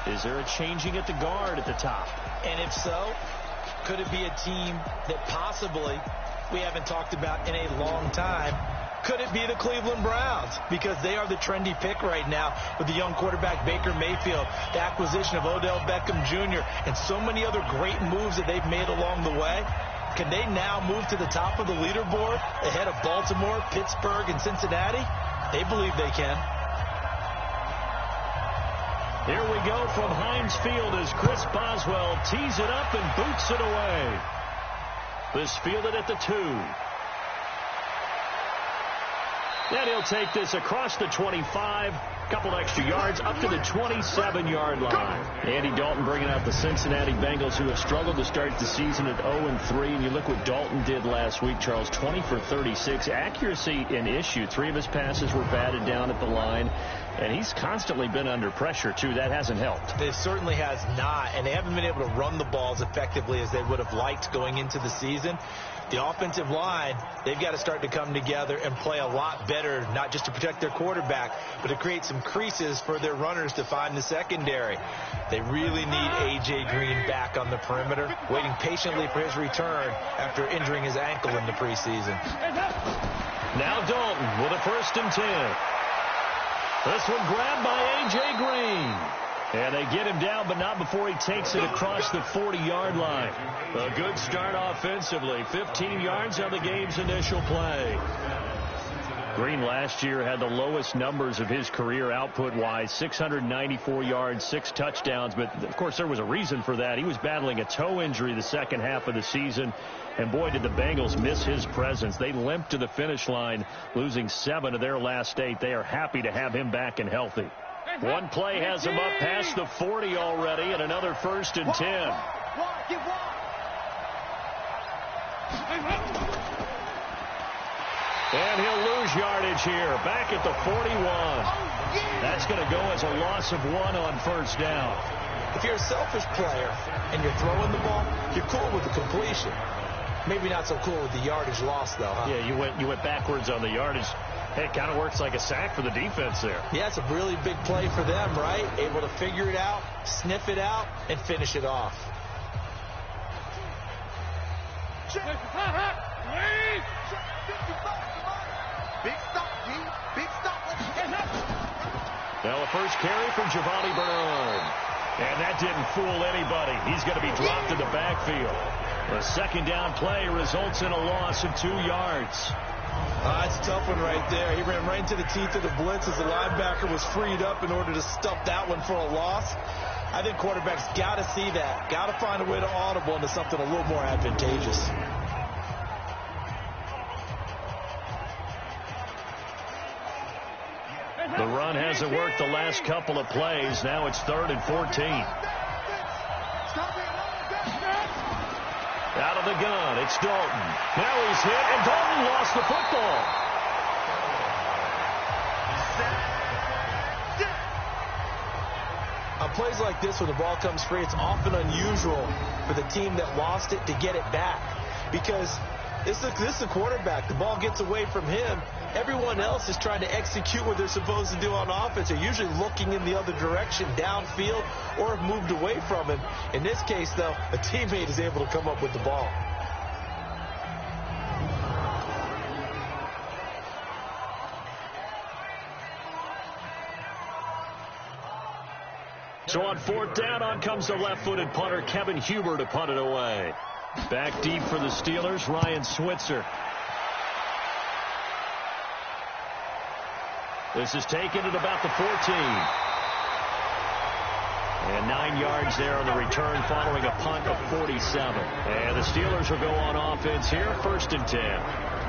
Is there a changing at the guard at the top? And if so, could it be a team that possibly we haven't talked about in a long time? Could it be the Cleveland Browns? Because they are the trendy pick right now with the young quarterback Baker Mayfield, the acquisition of Odell Beckham Jr., and so many other great moves that they've made along the way. Can they now move to the top of the leaderboard ahead of Baltimore, Pittsburgh, and Cincinnati? They believe they can. Here we go from Heinz Field as Chris Boswell tees it up and boots it away. This fielded at the 2. And he'll take this across the 25. Couple extra yards up to the 27-yard line. Andy Dalton bringing out the Cincinnati Bengals, who have struggled to start the season at 0-3. And you look what Dalton did last week, Charles, 20 for 36. Accuracy an issue. 3 of his passes were batted down at the line. And he's constantly been under pressure, too. That hasn't helped. It certainly has not. And they haven't been able to run the balls effectively as they would have liked going into the season. The offensive line, they've got to start to come together and play a lot better, not just to protect their quarterback, but to create some creases for their runners to find the secondary. They really need A.J. Green back on the perimeter, waiting patiently for his return after injuring his ankle in the preseason. Now Dalton with a 1st and 10. This one grabbed by A.J. Green. And they get him down, but not before he takes it across the 40-yard line. A good start offensively. 15 yards on the game's initial play. Green last year had the lowest numbers of his career output-wise, 694 yards, 6 touchdowns. But, of course, there was a reason for that. He was battling a toe injury the second half of the season. And, boy, did the Bengals miss his presence. They limped to the finish line, losing 7 of their last 8. They are happy to have him back and healthy. One play has him up past the 40 already, and another 1st and 10. And he'll lose yardage here, back at the 41. That's going to go as a loss of 1 on 1st down. If you're a selfish player and you're throwing the ball, you're cool with the completion. Maybe not so cool with the yardage loss, though, huh? Yeah, you went backwards on the yardage. Hey, it kind of works like a sack for the defense there. Yeah, it's a really big play for them, right? Able to figure it out, sniff it out, and finish it off. Now a first carry from Giovanni Bernard. And that didn't fool anybody. He's going to be dropped in the backfield. The 2nd down play results in a loss of 2 yards. That's a tough one right there. He ran right into the teeth of the blitz as the linebacker was freed up in order to stuff that one for a loss. I think quarterbacks got to see that. Got to find a way to audible into something a little more advantageous. The run hasn't worked the last couple of plays. Now it's 3rd and 14. Out of the gun, it's Dalton. Now he's hit, and Dalton lost the football. On plays like this, when the ball comes free, it's often unusual for the team that lost it to get it back. Because this is a quarterback. The ball gets away from him. Everyone else is trying to execute what they're supposed to do on offense. They're usually looking in the other direction, downfield, or have moved away from him. In this case, though, a teammate is able to come up with the ball. So on 4th down, on comes the left-footed punter, Kevin Huber, to punt it away. Back deep for the Steelers, Ryan Switzer. This is taken at about the 14. And 9 yards there on the return following a punt of 47. And the Steelers will go on offense here, 1st and 10.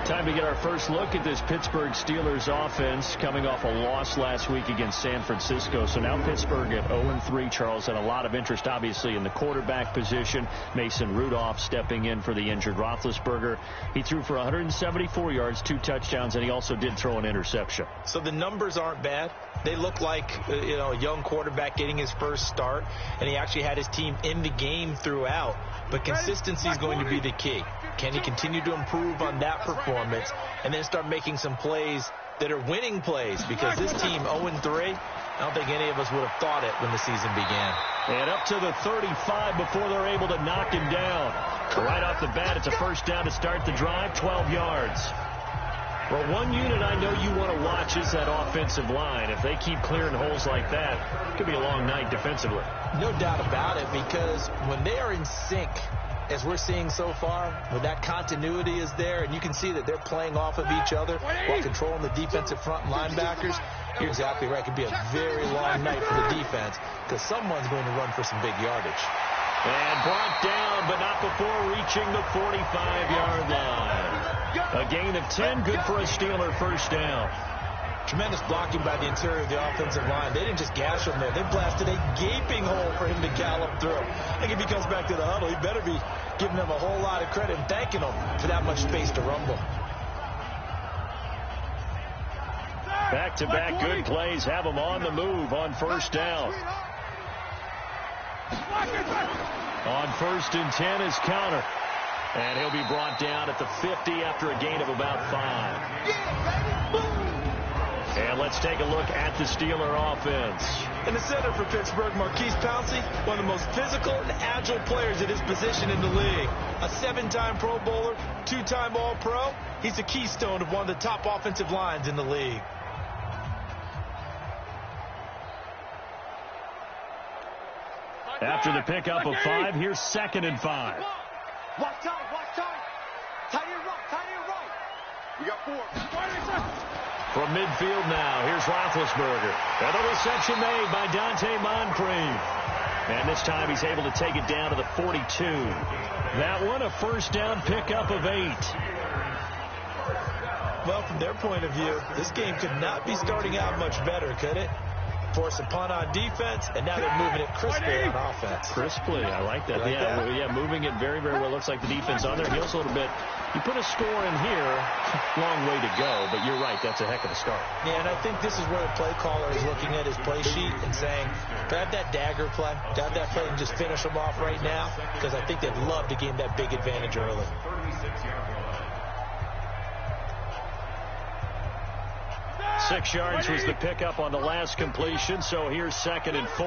Time to get our first look at this Pittsburgh Steelers offense coming off a loss last week against San Francisco. So now Pittsburgh at 0-3, Charles, and a lot of interest obviously in the quarterback position. Mason Rudolph stepping in for the injured Roethlisberger. He threw for 174 yards, 2 touchdowns, and he also did throw an interception. So the numbers aren't bad. They look like, a young quarterback getting his first start, and he actually had his team in the game throughout. But consistency is going to be the key. Can he continue to improve on that performance and then start making some plays that are winning plays, because this team 0-3, I don't think any of us would have thought it when the season began. And up to the 35 before they're able to knock him down. Right off the bat, it's a first down to start the drive, 12 yards. Well, one unit I know you want to watch is that offensive line. If they keep clearing holes like that, it could be a long night defensively. No doubt about it, because when they are in sync, as we're seeing so far, when that continuity is there, and you can see that they're playing off of each other while controlling the defensive front and linebackers, you're exactly right. It could be a very long night for the defense, because someone's going to run for some big yardage. And brought down, but not before reaching the 45-yard line. A gain of 10, good for a Steeler first down. Tremendous blocking by the interior of the offensive line. They didn't just gash him there. They blasted a gaping hole for him to gallop through. I think if he comes back to the huddle, he better be giving them a whole lot of credit and thanking them for that much space to rumble. Back-to-back good plays have them on the move on first down. On 1st and 10 is counter. And he'll be brought down at the 50 after a gain of about 5. And let's take a look at the Steeler offense. In the center for Pittsburgh, Marquise Pouncey, one of the most physical and agile players at his position in the league. A 7-time Pro Bowler, 2-time All-Pro. He's the keystone of one of the top offensive lines in the league. After the pickup of 5, here's 2nd and 5. Watch time. Tight end right. We got 4. From midfield now, here's Roethlisberger. And the reception made by Dante Moncrief. And this time he's able to take it down to the 42. That one, a first down pickup of 8. Well, from their point of view, this game could not be starting out much better, could it? Force a punt on defense, and now they're moving it crisply on offense. Crisply, I like that. Yeah, moving it very, very well. Looks like the defense on their heels a little bit. You put a score in here, long way to go, but you're right, that's a heck of a start. Yeah, and I think this is where the play caller is looking at his play sheet and saying, grab that dagger play, grab that play and just finish them off right now, because I think they'd love to gain that big advantage early. 6 yards was the pickup on the last completion, so here's 2nd and 4.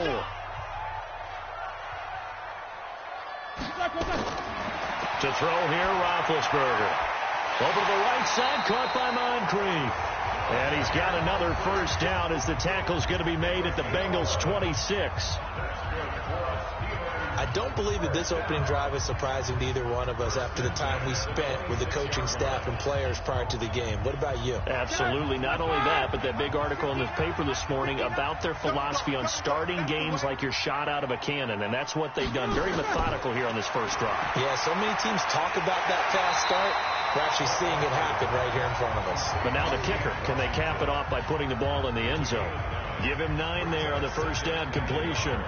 To throw here, Roethlisberger. Over to the right side, caught by Moncrief. And he's got another first down as the tackle's going to be made at the Bengals' 26. I don't believe that this opening drive is surprising to either one of us after the time we spent with the coaching staff and players prior to the game. What about you? Absolutely. Not only that, but that big article in the paper this morning about their philosophy on starting games like you're shot out of a cannon, and that's what they've done. Very methodical here on this first drive. Yeah, so many teams talk about that fast start. We're actually seeing it happen right here in front of us. But now the kicker. Can they cap it off by putting the ball in the end zone? Give him 9 there on the first down completion.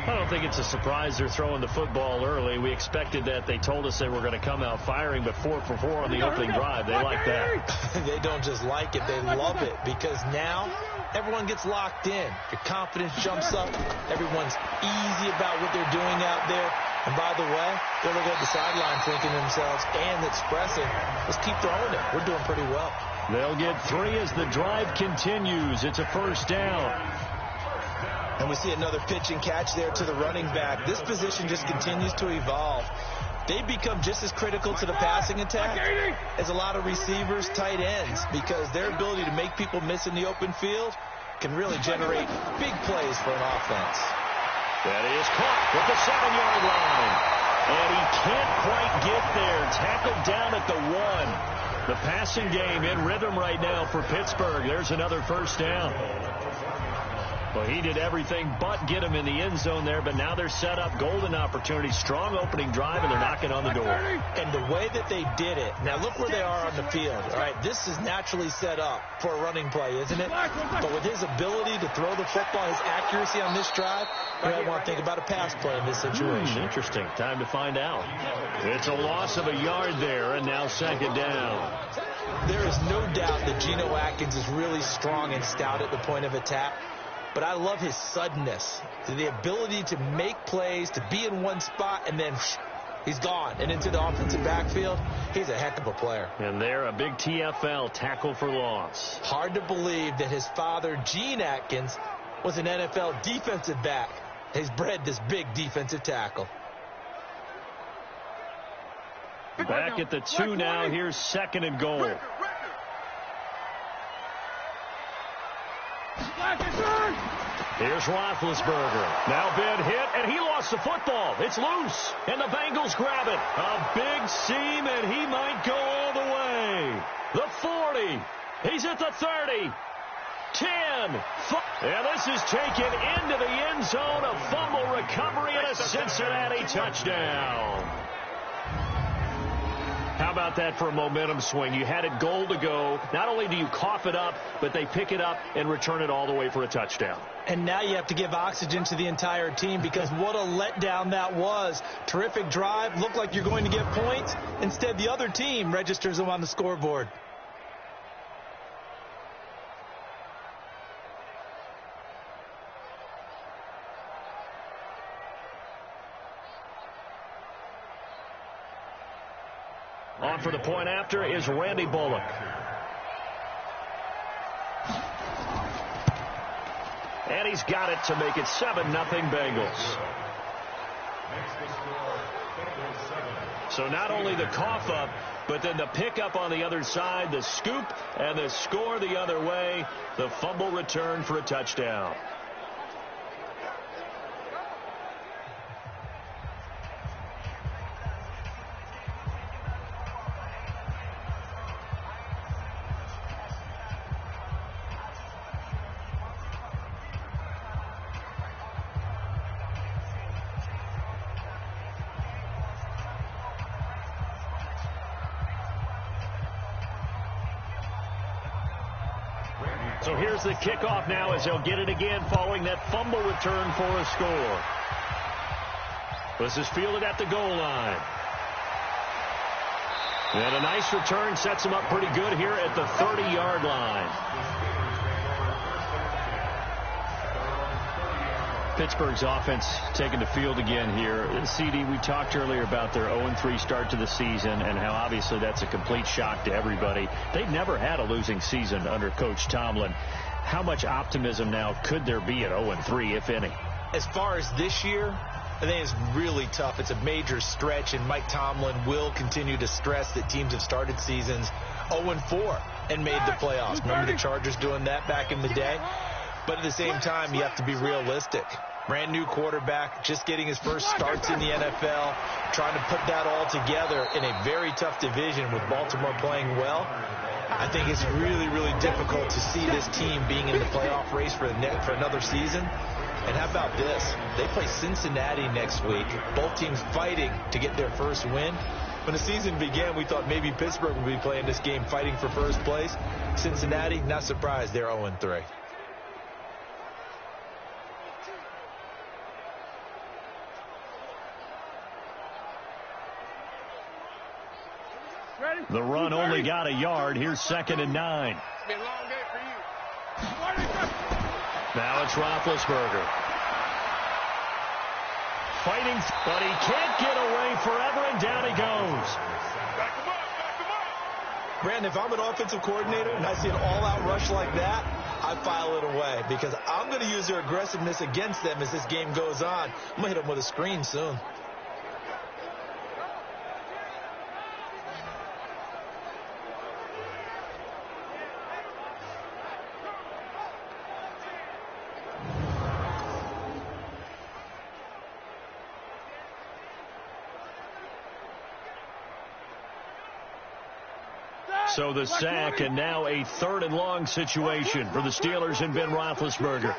I don't think it's a surprise they're throwing the football early. We expected that. They told us they were going to come out firing, but 4 for 4 on the opening drive. They like that. They don't just like it. They love it, because now everyone gets locked in. Your confidence jumps up. Everyone's easy about what they're doing out there. And by the way, they're looking at the sideline thinking to themselves and expressing, let's keep throwing it. We're doing pretty well. They'll get 3 as the drive continues. It's a first down. And we see another pitch and catch there to the running back. This position just continues to evolve. They become just as critical to the passing attack as a lot of receivers, tight ends, because their ability to make people miss in the open field can really generate big plays for an offense. That is caught at the 7-yard line. And he can't quite get there. Tackled down at the 1. The passing game in rhythm right now for Pittsburgh. There's another first down. Well, he did everything but get him in the end zone there, but now they're set up. Golden opportunity, strong opening drive, and they're knocking on the door. And the way that they did it, now look where they are on the field. All right, this is naturally set up for a running play, isn't it? But with his ability to throw the football, his accuracy on this drive, you might want to think about a pass play in this situation. Interesting. Time to find out. It's a loss of a yard there, and now 2nd down. There is no doubt that Geno Atkins is really strong and stout at the point of attack. But I love his suddenness, the ability to make plays, to be in one spot, and then He's gone. And into the offensive backfield, he's a heck of a player. And there, a big TFL, tackle for loss. Hard to believe that his father, Gene Atkins, was an NFL defensive back. He's bred this big defensive tackle. Back at the 2 now. Here's 2nd and goal. Here's Roethlisberger. Now been hit, and he lost the football. It's loose, and the Bengals grab it. A big seam, and he might go all the way. The 40. He's at the 30. 10. And this is taken into the end zone. A fumble recovery and a Cincinnati touchdown. How about that for a momentum swing? You had it goal to go. Not only do you cough it up, but they pick it up and return it all the way for a touchdown. And now you have to give oxygen to the entire team because what a letdown that was. Terrific drive. Looked like you're going to get points. Instead, the other team registers them on the scoreboard. On for the point after is Randy Bullock. And he's got it to make it 7-0 Bengals. So not only the cough up, but then the pickup on the other side, the scoop, and the score the other way. The fumble return for a touchdown. So here's the kickoff now as they'll get it again following that fumble return for a score. This is fielded at the goal line. And a nice return sets him up pretty good here at the 30-yard line. Pittsburgh's offense taking the field again here. CD, we talked earlier about their 0-3 start to the season and how obviously that's a complete shock to everybody. They've never had a losing season under Coach Tomlin. How much optimism now could there be at 0-3, if any? As far as this year, I think it's really tough. It's a major stretch, and Mike Tomlin will continue to stress that teams have started seasons 0-4 and made the playoffs. Remember the Chargers doing that back in the day? But at the same time, you have to be realistic. Brand new quarterback, just getting his first starts in the NFL, trying to put that all together in a very tough division with Baltimore playing well. I think it's really, really difficult to see this team being in the playoff race for another season. And how about this? They play Cincinnati next week. Both teams fighting to get their first win. When the season began, we thought maybe Pittsburgh would be playing this game fighting for first place. Cincinnati, not surprised, they're 0-3. The run only got a yard. Here's 2nd and 9. Now it's Roethlisberger. Fighting, but he can't get away forever, and down he goes. Brandon, if I'm an offensive coordinator and I see an all-out rush like that, I file it away because I'm going to use their aggressiveness against them as this game goes on. I'm going to hit them with a screen soon. So the sack, and now a 3rd and long situation for the Steelers and Ben Roethlisberger.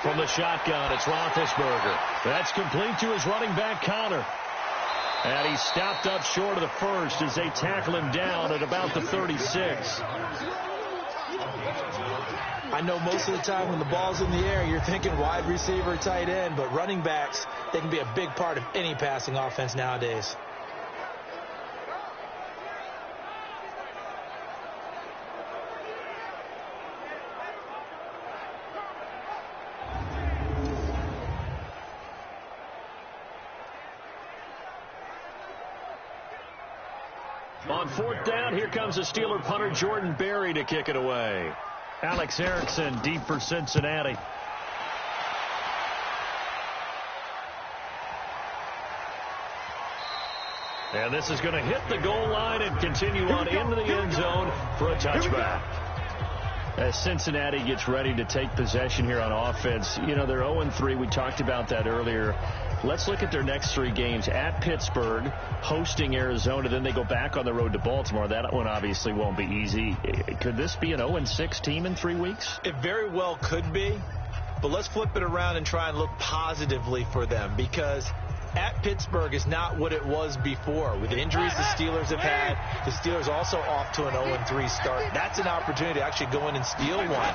From the shotgun, it's Roethlisberger. That's complete to his running back, Connor. And he stopped up short of the first as they tackle him down at about the 36. I know most of the time when the ball's in the air, you're thinking wide receiver, tight end, but running backs, they can be a big part of any passing offense nowadays. On fourth down, here comes the Steeler punter Jordan Berry to kick it away. Alex Erickson deep for Cincinnati. And this is going to hit the goal line and continue on into the end zone for a touchback. As Cincinnati gets ready to take possession here on offense, you know, they're 0-3. We talked about that earlier. Let's look at their next 3 games. At Pittsburgh, hosting Arizona, then they go back on the road to Baltimore. That one obviously won't be easy. Could this be an 0-6 team in 3 weeks? It very well could be, but let's flip it around and try and look positively for them, because at Pittsburgh is not what it was before. With the injuries the Steelers have had, the Steelers also off to an 0-3 start. That's an opportunity to actually go in and steal one.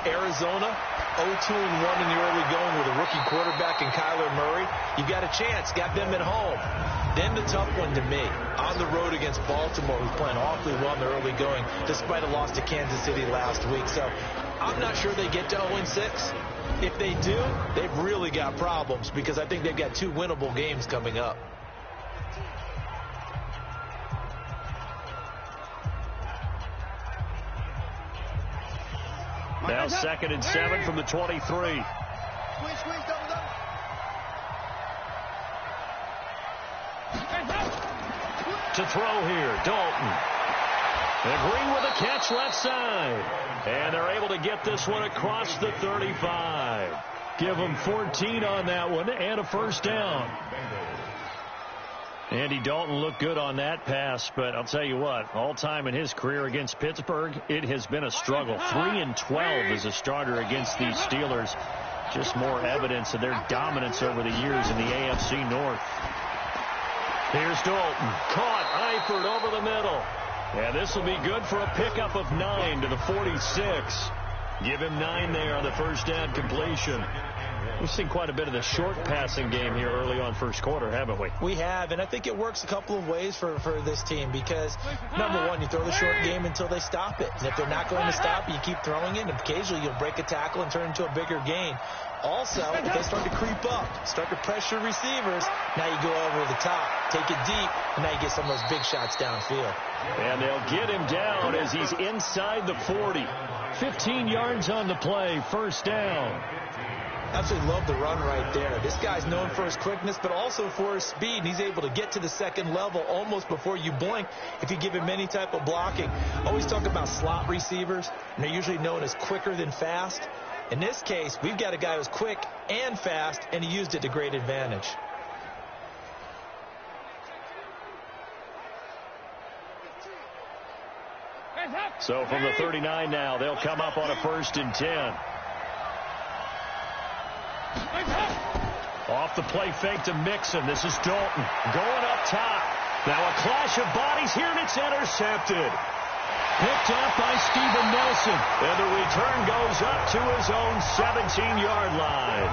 Arizona, 0-2-1 in the early going with a rookie quarterback in Kyler Murray. You've got a chance. Got them at home. Then the tough one to me, on the road against Baltimore, who's playing awfully well in the early going, despite a loss to Kansas City last week. So I'm not sure they get to 0-6. If they do, they've really got problems, because I think they've got 2 winnable games coming up. Now 2nd and 7 from the 23. Squeeze, double. To throw here, Dalton. And Green with a catch left side. And they're able to get this one across the 35. Give them 14 on that one and a first down. Andy Dalton looked good on that pass, but I'll tell you what, all time in his career against Pittsburgh, it has been a struggle. 3-12 as a starter against these Steelers. Just more evidence of their dominance over the years in the AFC North. Here's Dalton. Caught. Eifert over the middle. And this will be good for a pickup of 9 to the 46. Give him 9 there on the first down completion. We've seen quite a bit of the short passing game here early on first quarter, haven't we? We have, and I think it works a couple of ways for this team, because, number one, you throw the short game until they stop it. And if they're not going to stop it, you keep throwing it, and occasionally you'll break a tackle and turn it into a bigger gain. Also, if they start to creep up, start to pressure receivers, now you go over the top, take it deep, and now you get some of those big shots downfield. And they'll get him down as he's inside the 40. 15 yards on the play, first down. Absolutely love the run right there. This guy's known for his quickness, but also for his speed. And he's able to get to the second level almost before you blink if you give him any type of blocking. Always talk about slot receivers, and they're usually known as quicker than fast. In this case, we've got a guy who's quick and fast, and he used it to great advantage. So from the 39 now, they'll come up on a 1st and 10. Off the play fake to Mixon. This is Dalton going up top. Now a clash of bodies here, and it's intercepted. Picked off by Steven Nelson. And the return goes up to his own 17-yard line.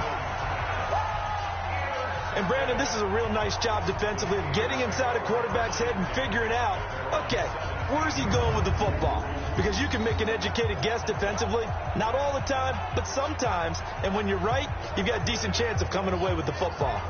And, Brandon, this is a real nice job defensively of getting inside a quarterback's head and figuring out, okay, where's he going with the football? Because you can make an educated guess defensively. Not all the time, but sometimes. And when you're right, you've got a decent chance of coming away with the football.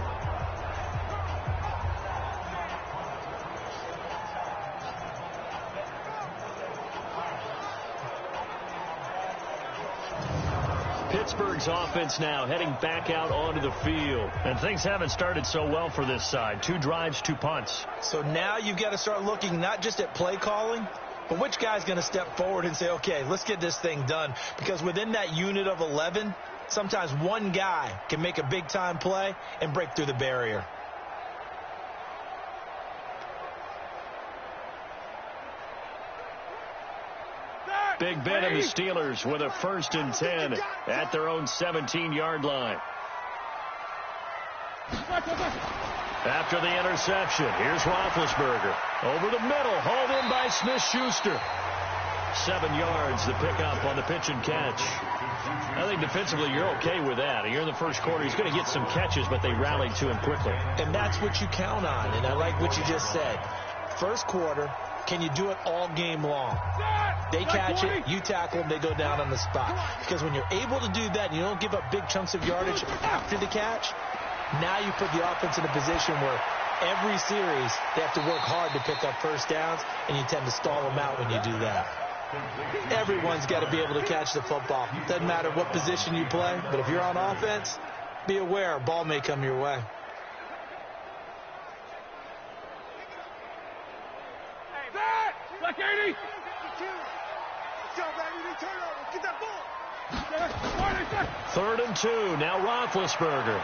Pittsburgh's offense now heading back out onto the field. And things haven't started so well for this side. 2 drives, 2 punts. So now you've got to start looking not just at play calling, but which guy's going to step forward and say, okay, let's get this thing done. Because within that unit of 11, sometimes one guy can make a big-time play and break through the barrier. Big Ben and the Steelers with a 1st and 10 at their own 17-yard line. After the interception, here's Roethlisberger. Over the middle, hauled in by Smith-Schuster. 7 yards, the pickup on the pitch and catch. I think defensively you're okay with that. You're in the first quarter. He's going to get some catches, but they rallied to him quickly. And that's what you count on, and I like what you just said. First quarter, can you do it all game long? They catch it, you tackle them, they go down on the spot. Because when you're able to do that and you don't give up big chunks of yardage after the catch, now you put the offense in a position where every series, they have to work hard to pick up first downs, and you tend to stall them out when you do that. Everyone's got to be able to catch the football. Doesn't matter what position you play, but if you're on offense, be aware a ball may come your way. Black 80. Let's go, baby. Turnover. Get that ball. 3rd and 2. Now Roethlisberger.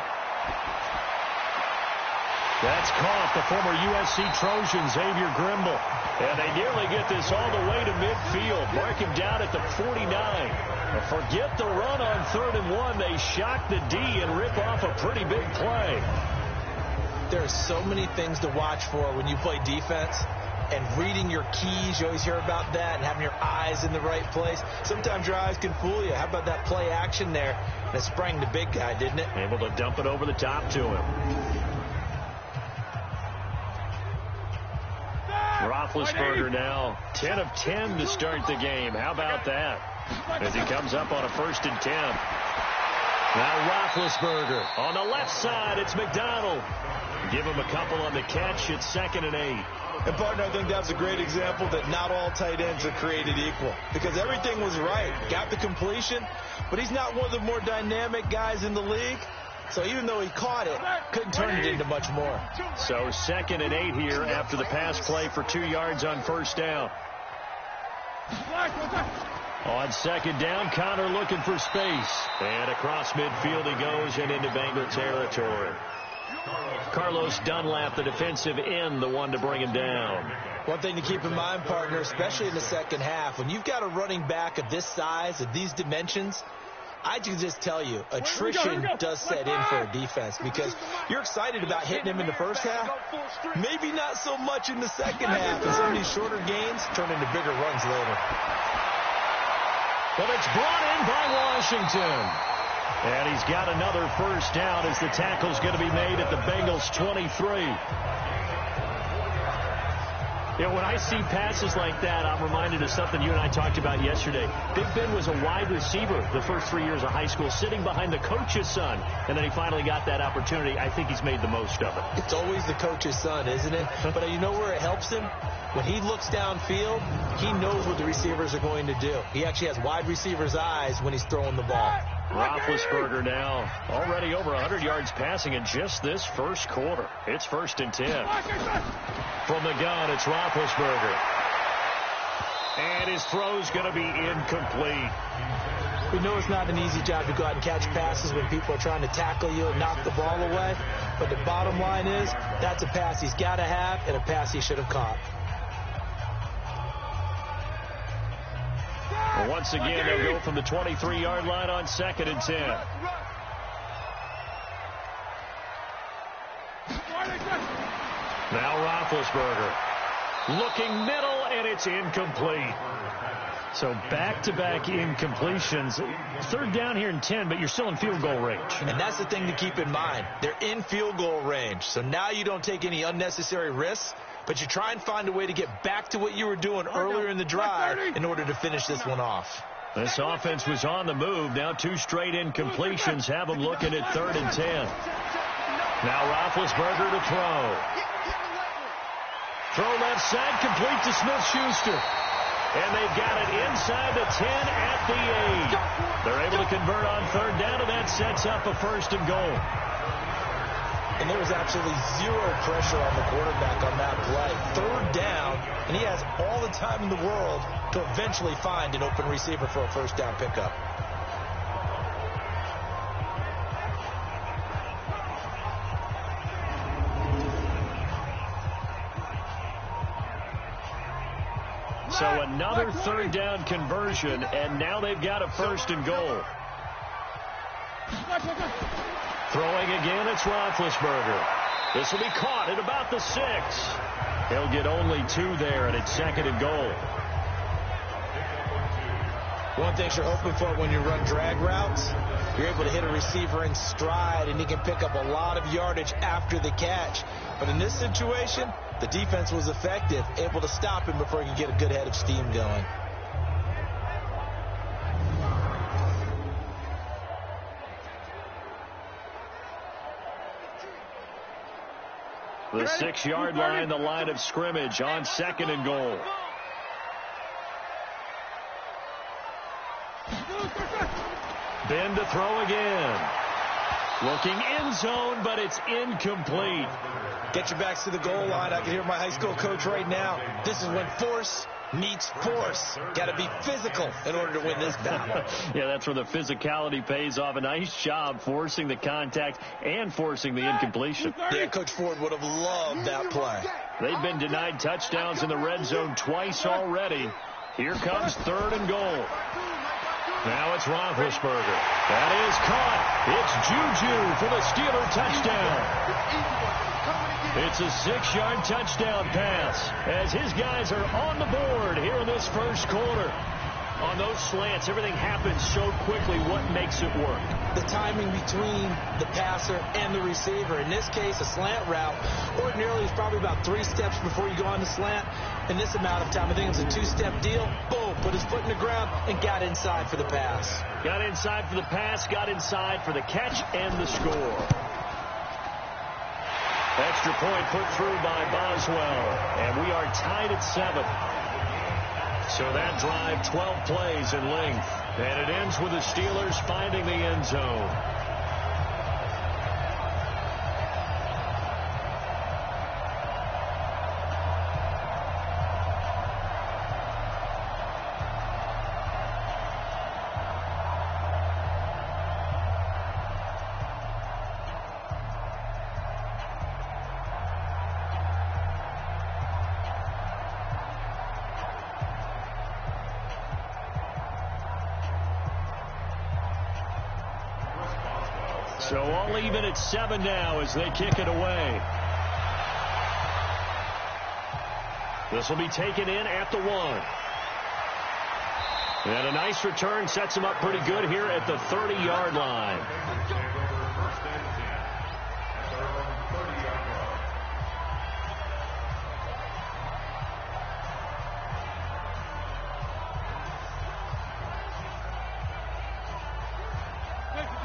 That's caught the former USC Trojan, Xavier Grimble. And they nearly get this all the way to midfield. Mark him down at the 49. Forget the run on 3rd and 1. They shock the D and rip off a pretty big play. There are so many things to watch for when you play defense. And reading your keys, you always hear about that, and having your eyes in the right place. Sometimes your eyes can fool you. How about that play action there? That sprang the big guy, didn't it? Able to dump it over the top to him. Roethlisberger now 10 of 10 to start the game. How about that? As he comes up on a 1st and 10. Now Roethlisberger on the left side. It's McDonald. Give him a couple on the catch. It's 2nd and 8. And, partner, I think that's a great example that not all tight ends are created equal. Because everything was right. Got the completion, but he's not one of the more dynamic guys in the league. So even though he caught it, couldn't turn it into much more. So 2nd and 8 here after the pass play for 2 yards on 1st down. On 2nd down, Connor looking for space. And across midfield he goes and into Bengal territory. Carlos Dunlap, the defensive end, the one to bring him down. One thing to keep in mind, partner, especially in the second half, when you've got a running back of this size, of these dimensions, I can just tell you, attrition does set in for a defense because you're excited about hitting him in the first half. Maybe not so much in the second half, and some of these shorter gains turn into bigger runs later. But it's brought in by Washington. And he's got another 1st down as the tackle's going to be made at the Bengals 23. You know, when I see passes like that, I'm reminded of something you and I talked about yesterday. Big Ben was a wide receiver the first 3 years of high school, sitting behind the coach's son, and then he finally got that opportunity. I think he's made the most of it. It's always the coach's son, isn't it? But you know where it helps him? When he looks downfield, he knows what the receivers are going to do. He actually has wide receivers' eyes when he's throwing the ball. Roethlisberger now already over 100 yards passing in just this first quarter. It's 1st and 10. From the gun, it's Roethlisberger. And his throw's going to be incomplete. We know it's not an easy job to go out and catch passes when people are trying to tackle you and knock the ball away. But the bottom line is, that's a pass he's got to have and a pass he should have caught. Well, once again, they'll go from the 23-yard line on 2nd and 10. Now Roethlisberger looking middle, and it's incomplete. So back-to-back incompletions. 3rd down here in 10, but you're still in field goal range. And that's the thing to keep in mind. They're in field goal range. So now you don't take any unnecessary risks, but you try and find a way to get back to what you were doing earlier in the drive in order to finish this one off. This offense was on the move. Now 2 straight incompletions have them looking at 3rd and 10. Now Roethlisberger to throw. Throw left side, complete to Smith-Schuster. And they've got it inside the 10 at the 8. They're able to convert on 3rd down, and that sets up a 1st and goal. And there was absolutely zero pressure on the quarterback on that play. 3rd down, and he has all the time in the world to eventually find an open receiver for a 1st down pickup. So another 3rd down conversion, and now they've got a 1st and goal. Throwing again, it's Roethlisberger. This will be caught at about the 6. He'll get only 2 there, and it's 2nd and goal. One thing you're hoping for when you run drag routes, you're able to hit a receiver in stride, and he can pick up a lot of yardage after the catch. But in this situation, the defense was effective, able to stop him before he could get a good head of steam going. The 6-yard line, the line of scrimmage on 2nd and goal. Ben to throw again. Looking end zone, but it's incomplete. Get your backs to the goal line. I can hear my high school coach right now. This is when force meets force. Got to be physical in order to win this battle. Yeah, that's where the physicality pays off. A nice job forcing the contact and forcing the incompletion. Yeah, Coach Ford would have loved that play. They've been denied touchdowns in the red zone twice already. Here comes 3rd and goal. Now it's Roethlisberger. That is caught. It's Juju for the Steeler touchdown. It's a 6-yard touchdown pass as his guys are on the board here in this first quarter. On those slants, everything happens so quickly. What makes it work? The timing between the passer and the receiver. In this case, a slant route ordinarily is probably about 3 steps before you go on the slant. In this amount of time, I think it was a 2-step deal. Boom, put his foot in the ground and got inside for the pass. Got inside for the pass, got inside for the catch and the score. Extra point put through by Boswell, and we are tied at 7. So that drive, 12 plays in length, and it ends with the Steelers finding the end zone. So all even at 7 now as they kick it away. This will be taken in at the 1. And a nice return sets him up pretty good here at the 30-yard line.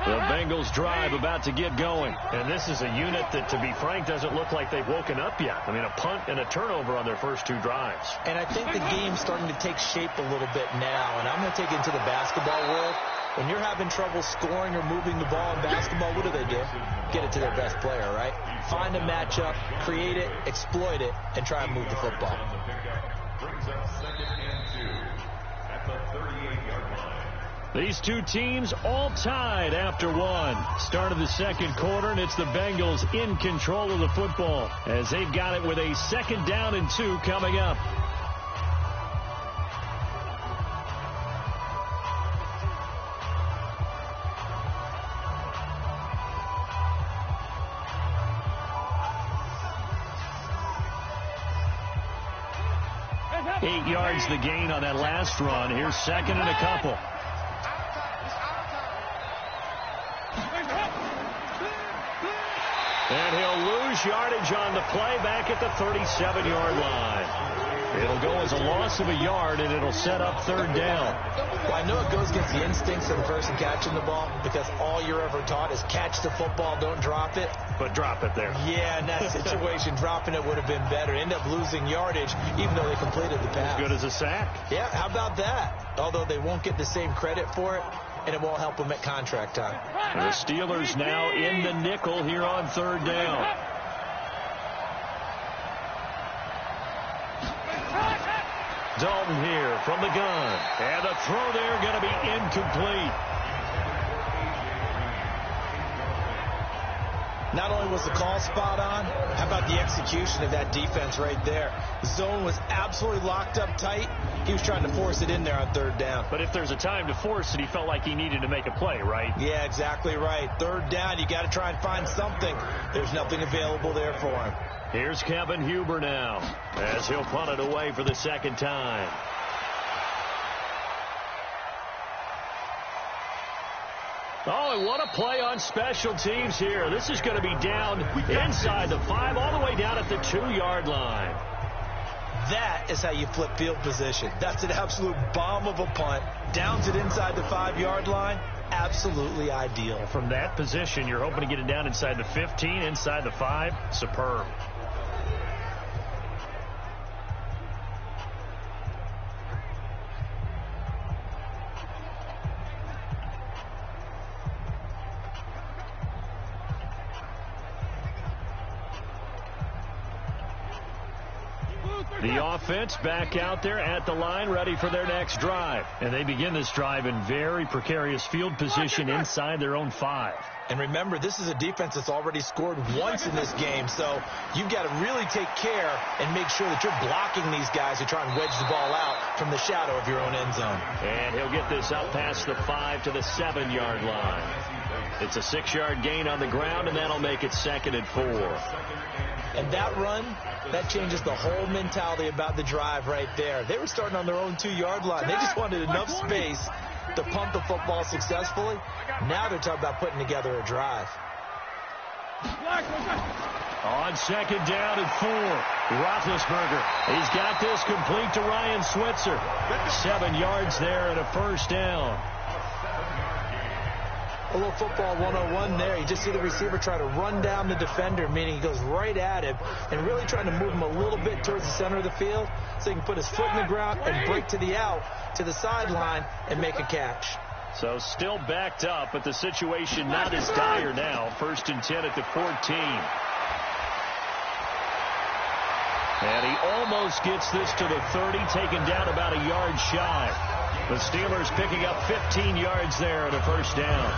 The Bengals drive about to get going. And this is a unit that, to be frank, doesn't look like they've woken up yet. I mean, a punt and a turnover on their first 2 drives. And I think the game's starting to take shape a little bit now. And I'm going to take it into the basketball world. When you're having trouble scoring or moving the ball in basketball, what do? Get it to their best player, right? Find a matchup, create it, exploit it, and try and move the football. Brings up 2nd and 2 at the 38-yard line. These two teams all tied after 1. Start of the second quarter, and it's the Bengals in control of the football as they've got it with a 2nd down and 2 coming up. Eight yards the gain on that last run. Here's 2nd and a couple. And he'll lose yardage on the play back at the 37-yard line. It'll go as a loss of a yard, and it'll set up 3rd down. Well, I know it goes against the instincts of the person catching the ball because all you're ever taught is catch the football, don't drop it. But drop it there. Yeah, in that situation, dropping it would have been better. End up losing yardage, even though they completed the pass. As good as a sack. Yeah, how about that? Although they won't get the same credit for it, and it won't help them at contract time. And the Steelers now in the nickel here on 3rd down. Dalton here from the gun. And the throw there going to be incomplete. Not only was the call spot on, how about the execution of that defense right there? The zone was absolutely locked up tight. He was trying to force it in there on 3rd down. But if there's a time to force it, he felt like he needed to make a play, right? Yeah, exactly right. 3rd down, you got to try and find something. There's nothing available there for him. Here's Kevin Huber now as he'll punt it away for the 2nd time. Oh, and what a play on special teams here. This is going to be down inside the 5, all the way down at the 2-yard line. That is how you flip field position. That's an absolute bomb of a punt. Downs it inside the 5-yard line. Absolutely ideal. From that position, you're hoping to get it down inside the 15, inside the 5. Superb. The offense back out there at the line, ready for their next drive. And they begin this drive in very precarious field position inside their own 5. And remember, this is a defense that's already scored once in this game, so you've got to really take care and make sure that you're blocking these guys who try and wedge the ball out from the shadow of your own end zone. And he'll get this up past the 5 to the 7-yard line. It's a 6-yard gain on the ground, and that'll make it 2nd and 4. And that run, that changes the whole mentality about the drive right there. They were starting on their own 2-yard line. They just wanted enough space to pump the football successfully. Now they're talking about putting together a drive. On 2nd down and 4, Roethlisberger. He's got this complete to Ryan Switzer. 7 yards there and a 1st down. A little football 101 there. You just see the receiver try to run down the defender, meaning he goes right at him and really trying to move him a little bit towards the center of the field so he can put his foot in the ground and break to the out, to the sideline, and make a catch. So still backed up, but the situation not as dire now. 1st and 10 at the 14. And he almost gets this to the 30, taken down about a yard shy. The Steelers picking up 15 yards there and a 1st down.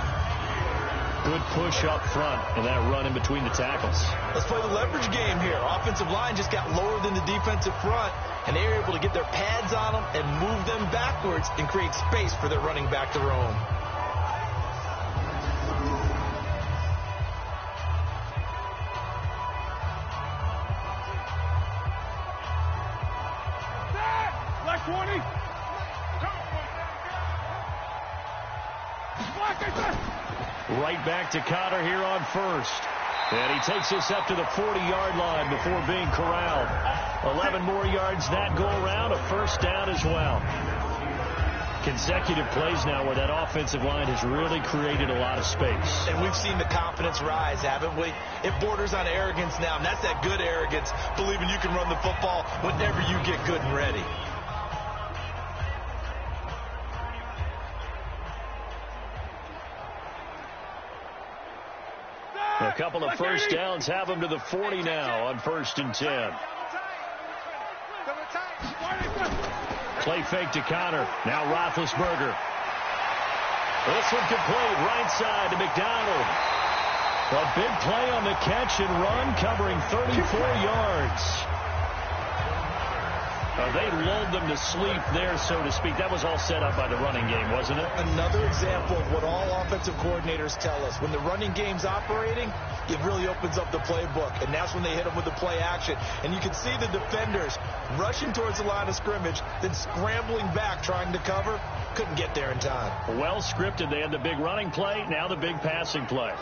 Good push up front and that run in between the tackles. Let's play the leverage game here. Offensive line just got lower than the defensive front, and they were able to get their pads on them and move them backwards and create space for their running back to roam. Black 20. Right back to Connor here on 1st. And he takes this up to the 40-yard line before being corralled. 11 more yards that go around, a 1st down as well. Consecutive plays now where that offensive line has really created a lot of space. And we've seen the confidence rise, haven't we? It borders on arrogance now, and that's that good arrogance, believing you can run the football whenever you get good and ready. A couple of 1st downs have them to the 40 now on 1st and 10. Play fake to Connor. Now Roethlisberger. This one complete. Right side to McDonald. A big play on the catch and run, covering 34 yards. They lulled them to sleep there, so to speak. That was all set up by the running game, wasn't it? Another example of what all offensive coordinators tell us. When the running game's operating, it really opens up the playbook, and that's when they hit them with the play action. And you can see the defenders rushing towards the line of scrimmage, then scrambling back, trying to cover. Couldn't get there in time. Well scripted. They had the big running play, now the big passing play.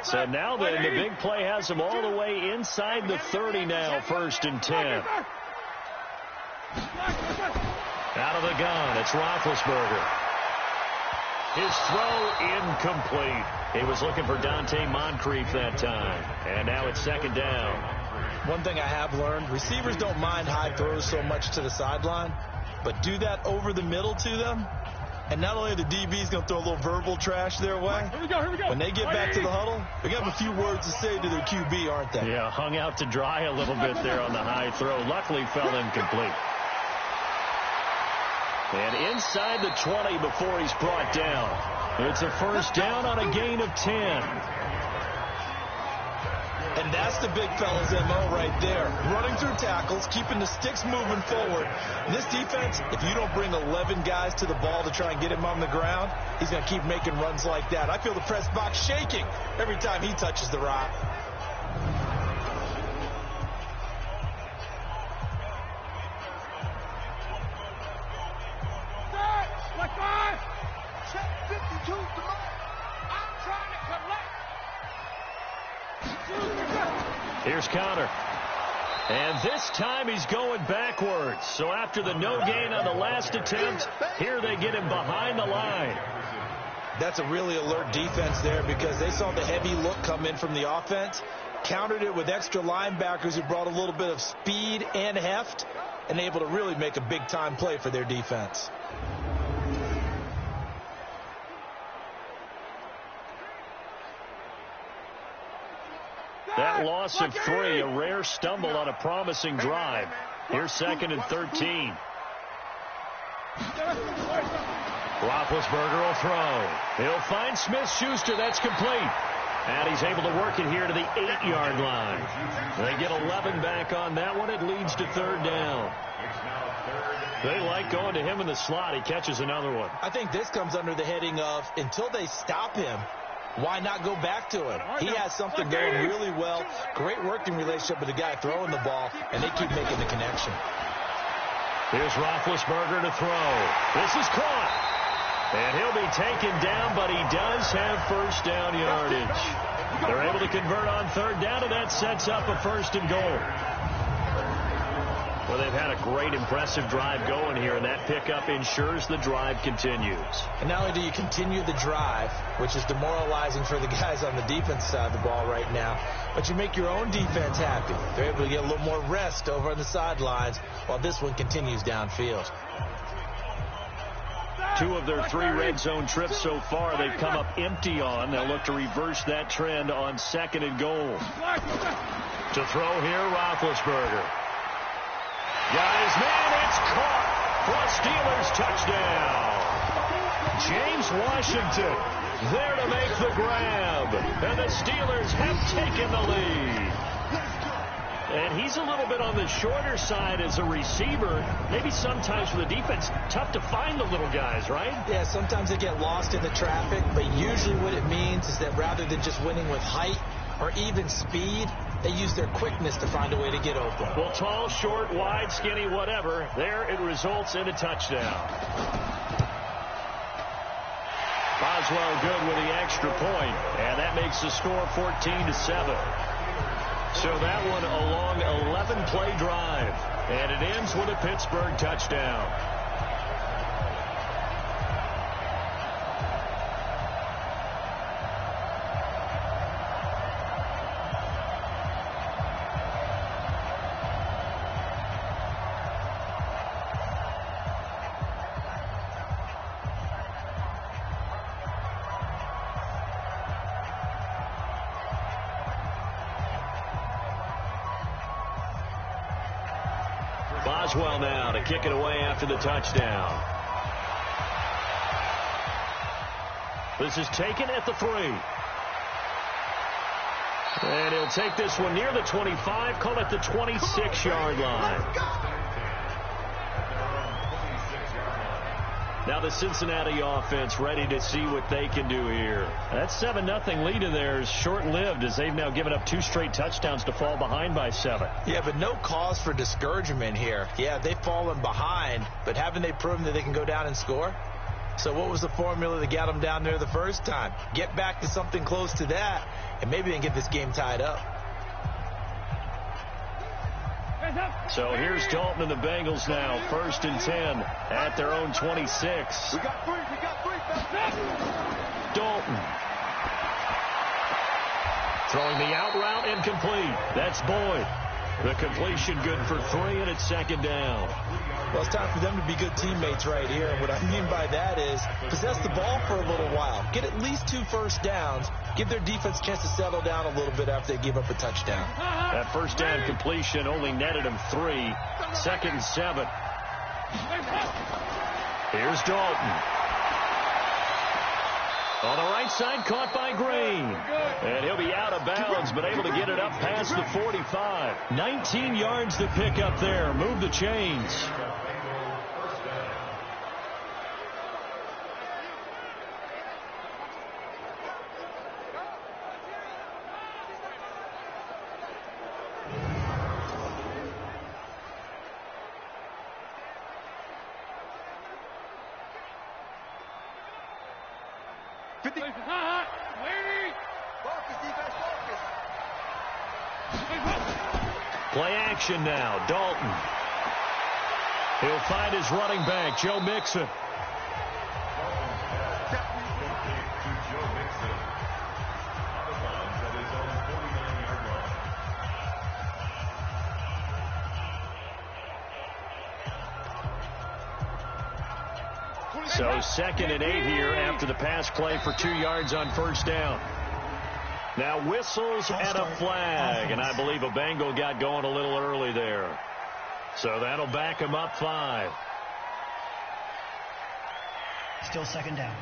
So now then, the big play has them all the way inside the 30 now, 1st and 10. Out of the gun, it's Roethlisberger. His throw incomplete. He was looking for Dante Moncrief that time. And now it's 2nd down. One thing I have learned, receivers don't mind high throws so much to the sideline, but do that over the middle to them. And not only are the DBs going to throw a little verbal trash their way, Here we go. when they get back to the huddle, they're going to have a few words to say to their QB, aren't they? Yeah, hung out to dry a little bit there on the high throw. Luckily fell incomplete. And inside the 20 before he's brought down. It's a 1st down on a gain of 10. And that's the big fella's MO right there. Running through tackles, keeping the sticks moving forward. And this defense, if you don't bring 11 guys to the ball to try and get him on the ground, he's going to keep making runs like that. I feel the press box shaking every time he touches the rock. Black 5. Check 52 to Mike. I'm trying to collect. Here's Connor. And this time he's going backwards. So after the no gain on the last attempt, here they get him behind the line. That's a really alert defense there because they saw the heavy look come in from the offense, countered it with extra linebackers who brought a little bit of speed and heft, and able to really make a big-time play for their defense. That loss of 3, a rare stumble on a promising drive. Here's 2nd and 13. Roethlisberger will throw. He'll find Smith-Schuster. That's complete. And he's able to work it here to the 8-yard line. They get 11 back on that one. It leads to 3rd down. They like going to him in the slot. He catches another one. I think this comes under the heading of, until they stop him, why not go back to him? He has something going really well. Great working relationship with the guy throwing the ball, and they keep making the connection. Here's Roethlisberger to throw. This is caught. And he'll be taken down, but he does have 1st down yardage. They're able to convert on 3rd down, and that sets up a 1st and goal. Well, they've had a great, impressive drive going here, and that pickup ensures the drive continues. And not only do you continue the drive, which is demoralizing for the guys on the defense side of the ball right now, but you make your own defense happy. They're able to get a little more rest over on the sidelines while this one continues downfield. 2 of their 3 red zone trips so far they've come up empty on. They'll look to reverse that trend on 2nd and goal. To throw here, Roethlisberger. Guys, man, it's caught for a Steelers touchdown. James Washington there to make the grab. And the Steelers have taken the lead. And he's a little bit on the shorter side as a receiver. Maybe sometimes for the defense, tough to find the little guys, right? Yeah, sometimes they get lost in the traffic, but usually what it means is that rather than just winning with height or even speed, they use their quickness to find a way to get open. Well, tall, short, wide, skinny, whatever, there it results in a touchdown. Boswell good with the extra point, and that makes the score 14-7. So that one a long 11-play drive, and it ends with a Pittsburgh touchdown. Boswell now to kick it away after the touchdown. This is taken at the 3. And he'll take this one near the 25, call it the 26-yard line. Now the Cincinnati offense ready to see what they can do here. That 7-0 lead of theirs short-lived as they've now given up 2 straight touchdowns to fall behind by 7. Yeah, but no cause for discouragement here. Yeah, they've fallen behind, but haven't they proven that they can go down and score? So what was the formula that got them down there the first time? Get back to something close to that, and maybe they can get this game tied up. So here's Dalton and the Bengals now, 1st and 10 at their own 26. We got 3. Dalton. Throwing the out route incomplete. That's Boyd. The completion good for 3, and it's 2nd down. Well, it's time for them to be good teammates right here. And what I mean by that is possess the ball for a little while. Get at least 2 first downs. Give their defense a chance to settle down a little bit after they give up a touchdown. That 1st down completion only netted him 3. 2nd and 7. Here's Dalton. On the right side, caught by Green. And he'll be out of bounds, but able to get it up past the 45. 19 yards to pick up there. Move the chains. Play action now. Dalton. He'll find his running back, Joe Mixon. So 2nd and 8 here after the pass play for 2 yards on 1st down. Now whistles and a flag, and I believe a Bengal got going a little early there. So that'll back him up 5. Still second down.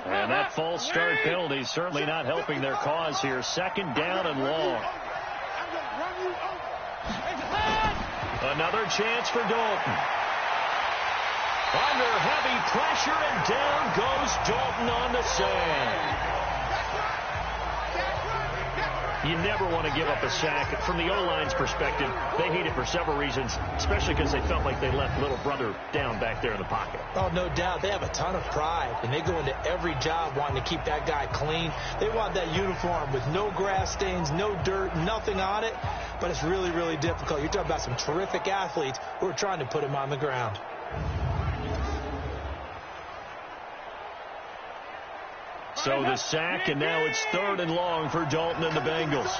And that false start penalty is certainly not helping their cause here. Second down and long. Another chance for Dalton. Under heavy pressure, and down goes Dalton on the sand. You never want to give up a sack. From the O-line's perspective, they hate it for several reasons, especially because they felt like they left little brother down back there in the pocket. Oh, no doubt. They have a ton of pride, and they go into every job wanting to keep that guy clean. They want that uniform with no grass stains, no dirt, nothing on it, but it's really, really difficult. You're talking about some terrific athletes who are trying to put him on the ground. So the sack, and now it's 3rd and long for Dalton and the Bengals.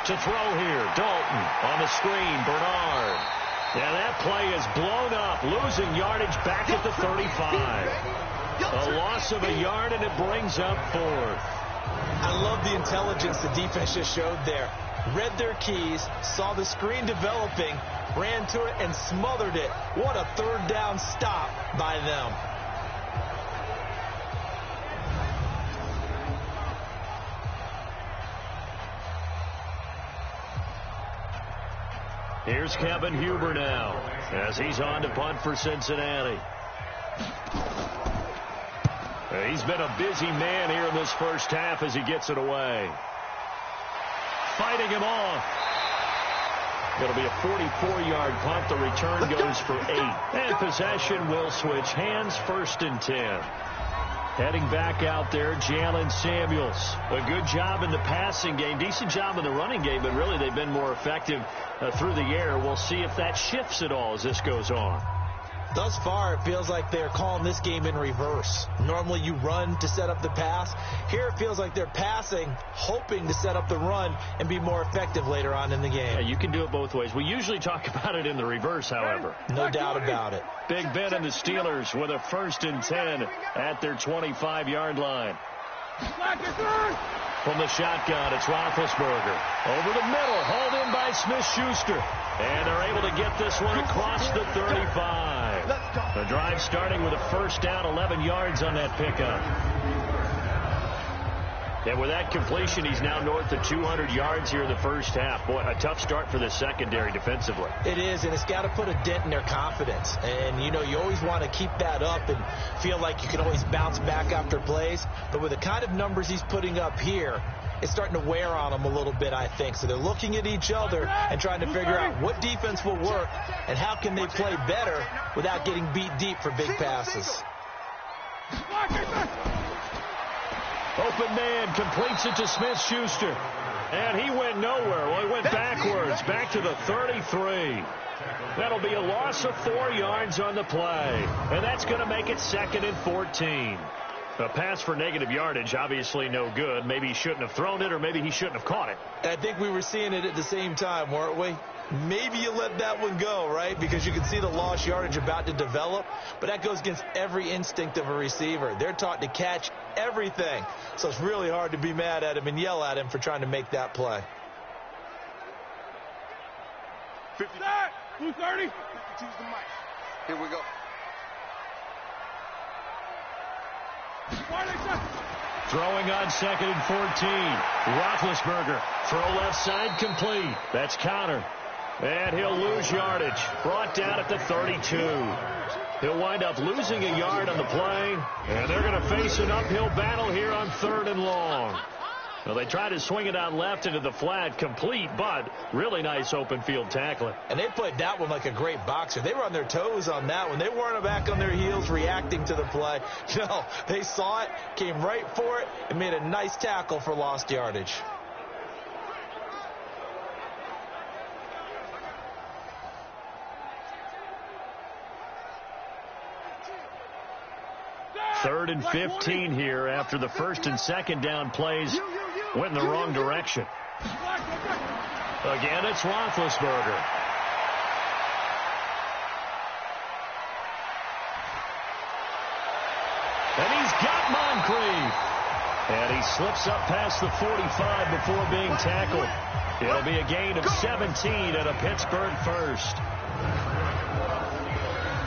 To throw here, Dalton on the screen, Bernard. And that play is blown up, losing yardage back at the 35. A loss of a yard, and it brings up 4th. I love the intelligence the defense just showed there. Read their keys, saw the screen developing, ran to it and smothered it. What a 3rd down stop by them. Here's Kevin Huber now as he's on to punt for Cincinnati. He's been a busy man here in this first half as he gets it away. Fighting him off. It'll be a 44-yard punt. The return goes for 8. And possession will switch hands, 1st and 10. Heading back out there, Jalen Samuels. A good job in the passing game. Decent job in the running game, but really they've been more effective through the air. We'll see if that shifts at all as this goes on. Thus far, it feels like they're calling this game in reverse. Normally you run to set up the pass. Here it feels like they're passing, hoping to set up the run and be more effective later on in the game. Yeah, you can do it both ways. We usually talk about it in the reverse, however. No doubt about it. Big Ben and the Steelers with a 1st and 10 at their 25-yard line. From the shotgun, it's Roethlisberger. Over the middle, hauled in by Smith-Schuster. And they're able to get this one across the 35. The drive starting with a 1st down, 11 yards on that pickup. And with that completion, he's now north of 200 yards here in the first half. Boy, a tough start for the secondary defensively. It is, and it's got to put a dent in their confidence. And, you know, you always want to keep that up and feel like you can always bounce back after plays. But with the kind of numbers he's putting up here, it's starting to wear on them a little bit, I think. So they're looking at each other and trying to figure out what defense will work and how can they play better without getting beat deep for big passes. Open man completes it to Smith-Schuster. And he went nowhere. Well, he went backwards, back to the 33. That'll be a loss of 4 yards on the play. And that's going to make it 2nd and 14. A pass for negative yardage, obviously no good. Maybe he shouldn't have thrown it, or maybe he shouldn't have caught it. I think we were seeing it at the same time, weren't we? Maybe you let that one go, right? Because you can see the lost yardage about to develop. But that goes against every instinct of a receiver. They're taught to catch everything. So it's really hard to be mad at him and yell at him for trying to make that play. 50. 230. 52's the mic. Here we go. Throwing on 2nd and 14. Roethlisberger. Throw left side complete. That's counter. And he'll lose yardage. Brought down at the 32. He'll wind up losing a yard on the play. And they're going to face an uphill battle here on 3rd and long. Well, they tried to swing it out left into the flat, complete, but really nice open field tackling. And they played that one like a great boxer. They were on their toes on that one. They weren't back on their heels reacting to the play. No, they saw it, came right for it, and made a nice tackle for lost yardage. 3rd and 15 here after the 1st and 2nd down plays went in the wrong direction. Again, it's Roethlisberger. And he's got Moncrief. And he slips up past the 45 before being tackled. It'll be a gain of 17 and a Pittsburgh first.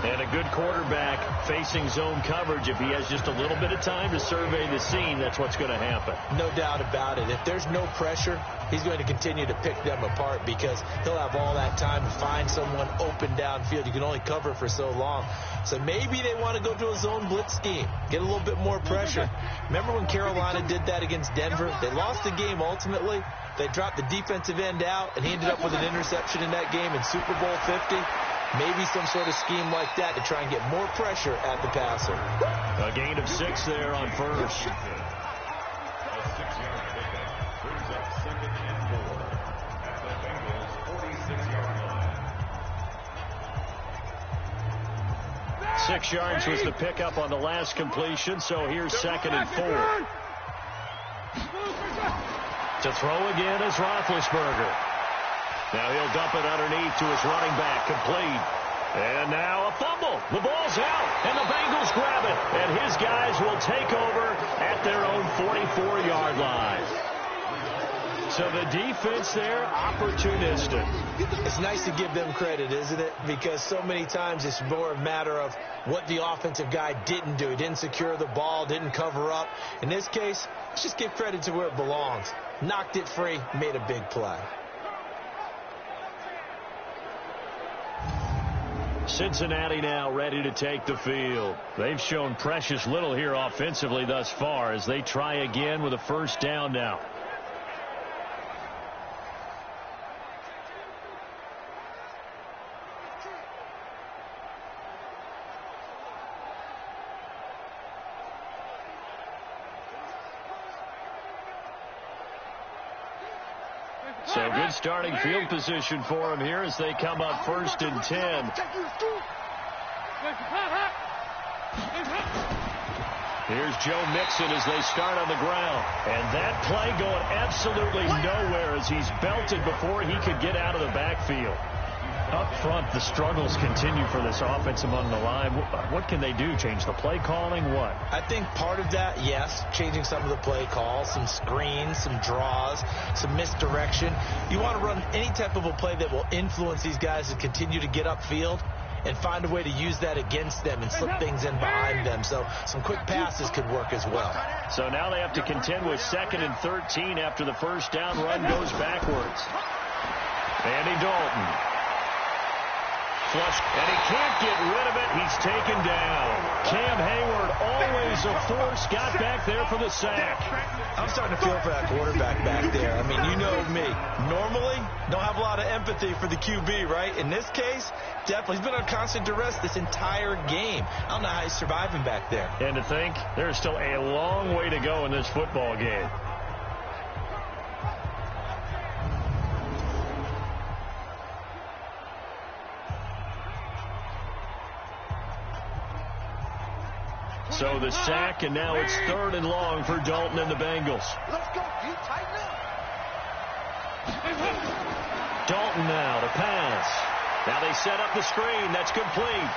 And a good quarterback facing zone coverage. If he has just a little bit of time to survey the scene, that's what's going to happen. No doubt about it. If there's no pressure, he's going to continue to pick them apart because he'll have all that time to find someone open downfield. You can only cover for so long. So maybe they want to go to a zone blitz scheme, get a little bit more pressure. Remember when Carolina did that against Denver? They lost the game ultimately. They dropped the defensive end out, and he ended up with an interception in that game in Super Bowl 50. Maybe some sort of scheme like that to try and get more pressure at the passer. A gain of 6 there on first. A 6-yard pickup brings up 2nd and 4 at the Bengals' 46-yard line. 6 yards was the pickup on the last completion, so here's 2nd and 4. To throw again is Roethlisberger. Now he'll dump it underneath to his running back, complete. And now a fumble. The ball's out, and the Bengals grab it. And his guys will take over at their own 44-yard line. So the defense there, opportunistic. It's nice to give them credit, isn't it? Because so many times it's more a matter of what the offensive guy didn't do. He didn't secure the ball, didn't cover up. In this case, let's just give credit to where it belongs. Knocked it free, made a big play. Cincinnati now ready to take the field. They've shown precious little here offensively thus far as they try again with a 1st down now. So good starting field position for him here as they come up 1st and 10. Here's Joe Mixon as they start on the ground. And that play going absolutely nowhere as he's belted before he could get out of the backfield. Up front, the struggles continue for this offense among the line. What can they do? Change the play calling? What? I think part of that, yes, changing some of the play calls, some screens, some draws, some misdirection. You want to run any type of a play that will influence these guys to continue to get upfield and find a way to use that against them and slip things in behind them. So some quick passes could work as well. So now they have to contend with 2nd and 13 after the 1st down run goes backwards. Andy Dalton. Flush, and he can't get rid of it. He's taken down. Cam Hayward, always a force, got back there for the sack. I'm starting to feel for that quarterback back there. I mean, you know me. Normally, don't have a lot of empathy for the QB, right? In this case, definitely. He's been on constant duress this entire game. I don't know how he's surviving back there. And to think, there's still a long way to go in this football game. So the sack, and now it's 3rd and long for Dalton and the Bengals. Let's go. You tighten up. Dalton now to pass. Now they set up the screen. That's complete.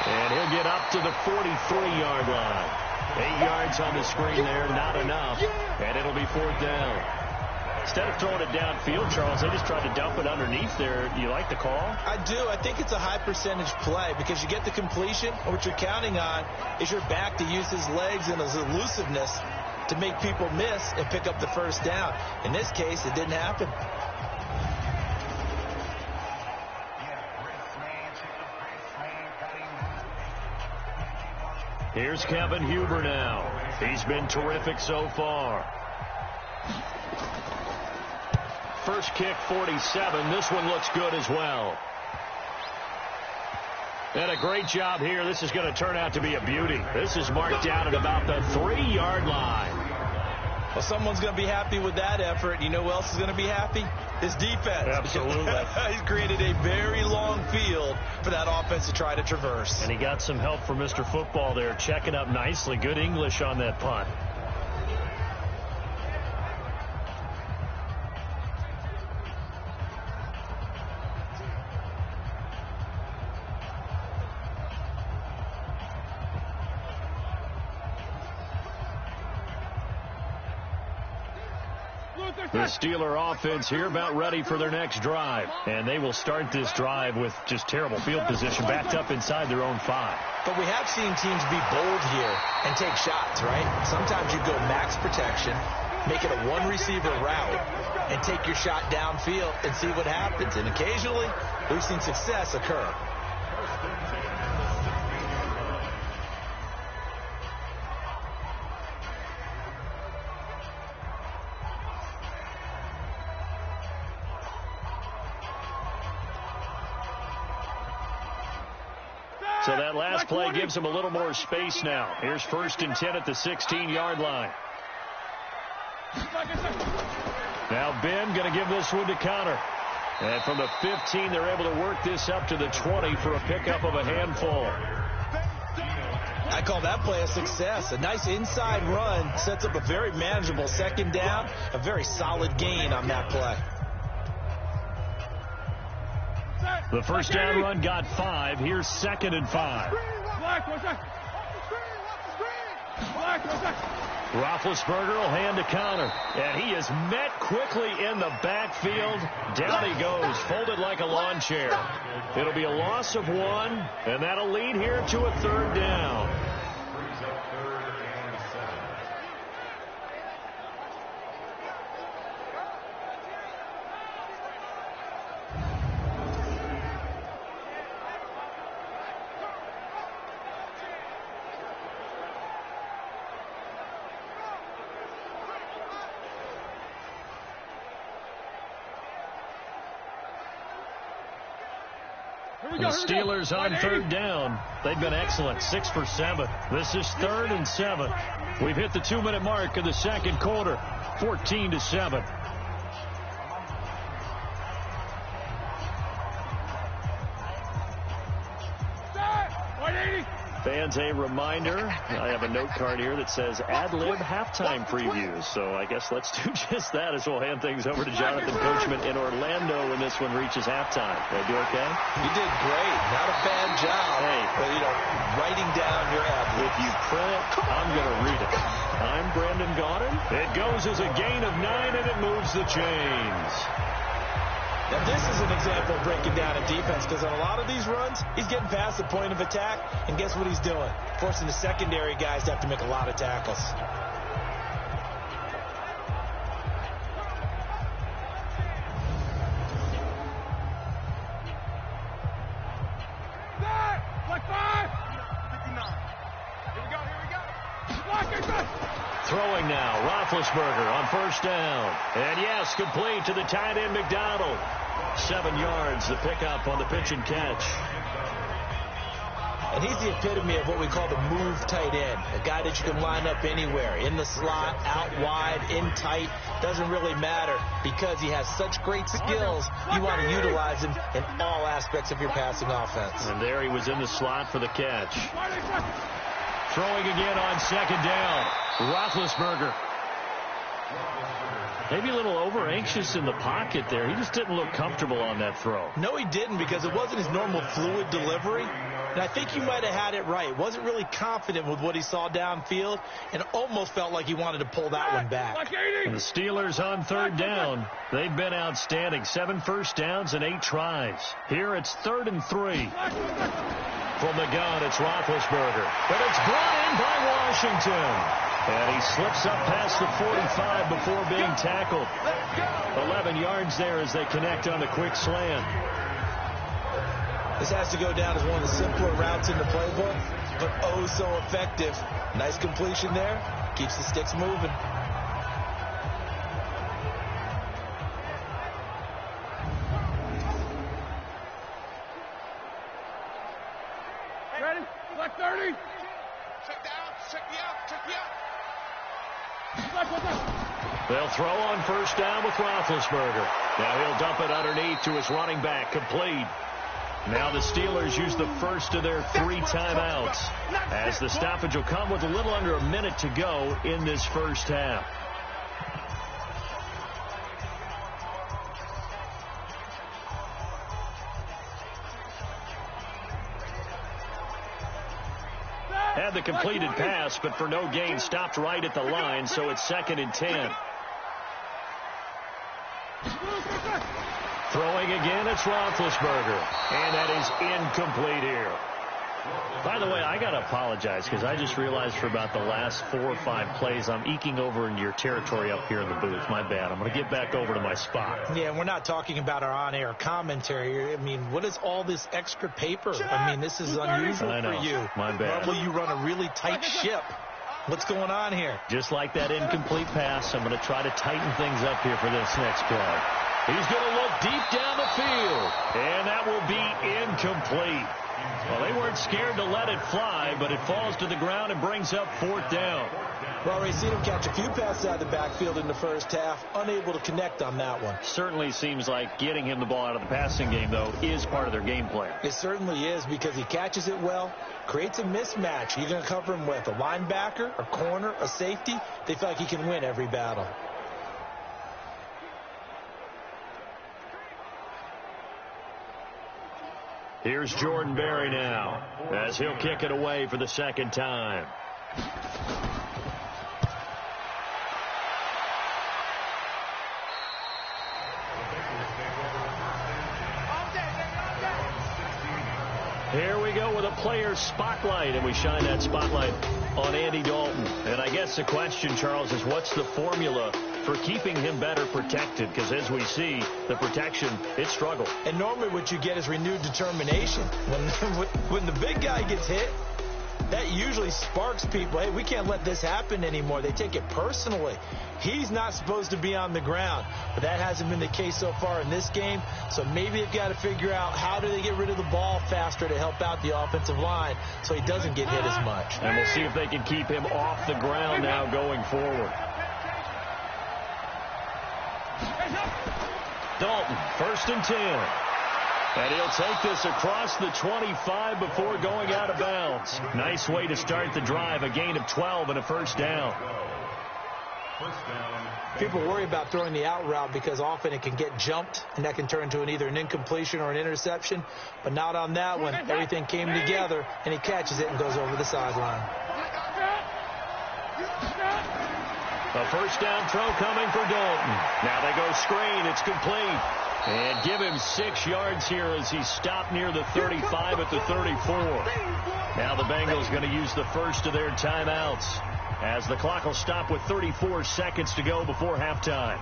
And he'll get up to the 43-yard line. 8 yards on the screen there, not enough. And it'll be 4th down. Instead of throwing it downfield, Charles, they just tried to dump it underneath there. You like the call? I do. I think it's a high percentage play because you get the completion, and what you're counting on is your back to use his legs and his elusiveness to make people miss and pick up the 1st down. In this case, it didn't happen. Here's Kevin Huber now. He's been terrific so far. First kick, 47. This one looks good as well. And a great job here. This is going to turn out to be a beauty. This is marked down at about the 3-yard line. Well, someone's going to be happy with that effort. You know who else is going to be happy? His defense. Absolutely. He's created a very long field for that offense to try to traverse. And he got some help from Mr. Football there, checking up nicely. Good English on that punt. The Steeler offense here about ready for their next drive. And they will start this drive with just terrible field position, backed up inside their own 5. But we have seen teams be bold here and take shots, right? Sometimes you go max protection, make it a one-receiver route, and take your shot downfield and see what happens. And occasionally, we've seen success occur. So that last play gives him a little more space now. Here's 1st and 10 at the 16-yard line. Now Ben going to give this one to Connor. And from the 15, they're able to work this up to the 20 for a pickup of a handful. I call that play a success. A nice inside run sets up a very manageable 2nd down. A very solid gain on that play. The 1st down run got 5. Here's 2nd and 5. Roethlisberger will hand to Connor. And he is met quickly in the backfield. Down he goes, folded like a lawn chair. It'll be a loss of 1, and that'll lead here to a 3rd down. The Steelers on 3rd down. They've been excellent. 6 for 7. This is 3rd and 7. We've hit the 2-minute mark of the 2nd quarter. 14-7. Fans, a reminder, I have a note card here that says ad-lib halftime previews. So I guess let's do just that as we'll hand things over to Jonathan Coachman in Orlando when this one reaches halftime. Did I do okay? You did great. Not a bad job. Hey. But, writing down your ad-lib. If you print it, I'm going to read it. I'm Brandon Gaudin. It goes as a gain of 9, and it moves the chains. Now, this is an example of breaking down a defense, because on a lot of these runs, he's getting past the point of attack, and guess what he's doing? Forcing the secondary guys to have to make a lot of tackles. Throwing now, Roethlisberger on 1st down. And yes, complete to the tight end, McDonald. 7 yards, the pickup on the pitch and catch. And he's the epitome of what we call the move tight end. A guy that you can line up anywhere. In the slot, out wide, in tight. Doesn't really matter because he has such great skills. You want to utilize him in all aspects of your passing offense. And there he was in the slot for the catch. Throwing again on 2nd down. Roethlisberger. Maybe a little over-anxious in the pocket there. He just didn't look comfortable on that throw. No, he didn't, because it wasn't his normal fluid delivery. And I think you might have had it right. Wasn't really confident with what he saw downfield and almost felt like he wanted to pull that one back. And the Steelers on 3rd down. They've been outstanding. 7 first downs and 8 tries. Here it's 3rd and 3. From the gun, it's Roethlisberger. But it's brought in by Washington. And he slips up past the 45 before being tackled. 11 yards there as they connect on the quick slant. This has to go down as one of the simpler routes in the playbook, but oh so effective. Nice completion there. Keeps the sticks moving. Ready? Left 30. Check down. Check me out. Check me out. Left. They'll throw on first down with Roethlisberger. Now he'll dump it underneath to his running back, complete. Now the Steelers use the first of their 3 timeouts, as the stoppage will come with a little under a minute to go in this first half. Had the completed pass, but for no gain, stopped right at the line, so it's 2nd and 10. Throwing again, it's Roethlisberger, and that is incomplete here. By the way, I got to apologize because I just realized for about the last 4 or 5 plays, I'm eking over into your territory up here in the booth. My bad. I'm going to get back over to my spot. Yeah, we're not talking about our on-air commentary. I mean, what is all this extra paper? I mean, this is unusual for you. My bad. Normally you run a really tight ship. What's going on here? Just like that incomplete pass, I'm going to try to tighten things up here for this next play. He's going to look deep down the field, and that will be incomplete. Well, they weren't scared to let it fly, but it falls to the ground and brings up 4th down. Well, we've seen him catch a few passes out of the backfield in the first half, unable to connect on that one. Certainly seems like getting him the ball out of the passing game, though, is part of their game plan. It certainly is, because he catches it well, creates a mismatch. You're going to cover him with a linebacker, a corner, a safety. They feel like he can win every battle. Here's Jordan Berry now, as he'll kick it away for the 2nd time. Here we go with a player spotlight, and we shine that spotlight on Andy Dalton. And I guess the question, Charles, is what's the formula for keeping him better protected? Because as we see, the protection, it struggled. And normally what you get is renewed determination. When the big guy gets hit, that usually sparks people. Hey, we can't let this happen anymore. They take it personally. He's not supposed to be on the ground, but that hasn't been the case so far in this game. So maybe they've got to figure out how do they get rid of the ball faster to help out the offensive line so he doesn't get hit as much. And we'll see if they can keep him off the ground now going forward. Dalton, 1st and 10. And he'll take this across the 25 before going out of bounds. Nice way to start the drive. A gain of 12 and a first down. People worry about throwing the out route because often it can get jumped, and that can turn into either an incompletion or an interception. But not on that one. Everything came together, and he catches it and goes over the sideline. A first down throw coming for Dalton. Now they go screen. It's complete. And give him 6 yards here as he stopped near the 35 at the 34. Now the Bengals going to use the first of their timeouts, as the clock will stop with 34 seconds to go before halftime.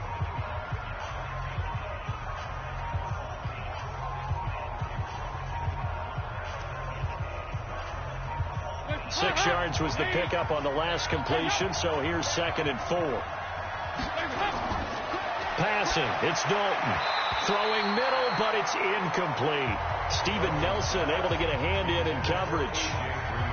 Six yards was the pickup on the last completion, so here's 2nd and 4. Passing, it's Dalton. Throwing middle, but it's incomplete. Steven Nelson able to get a hand in coverage.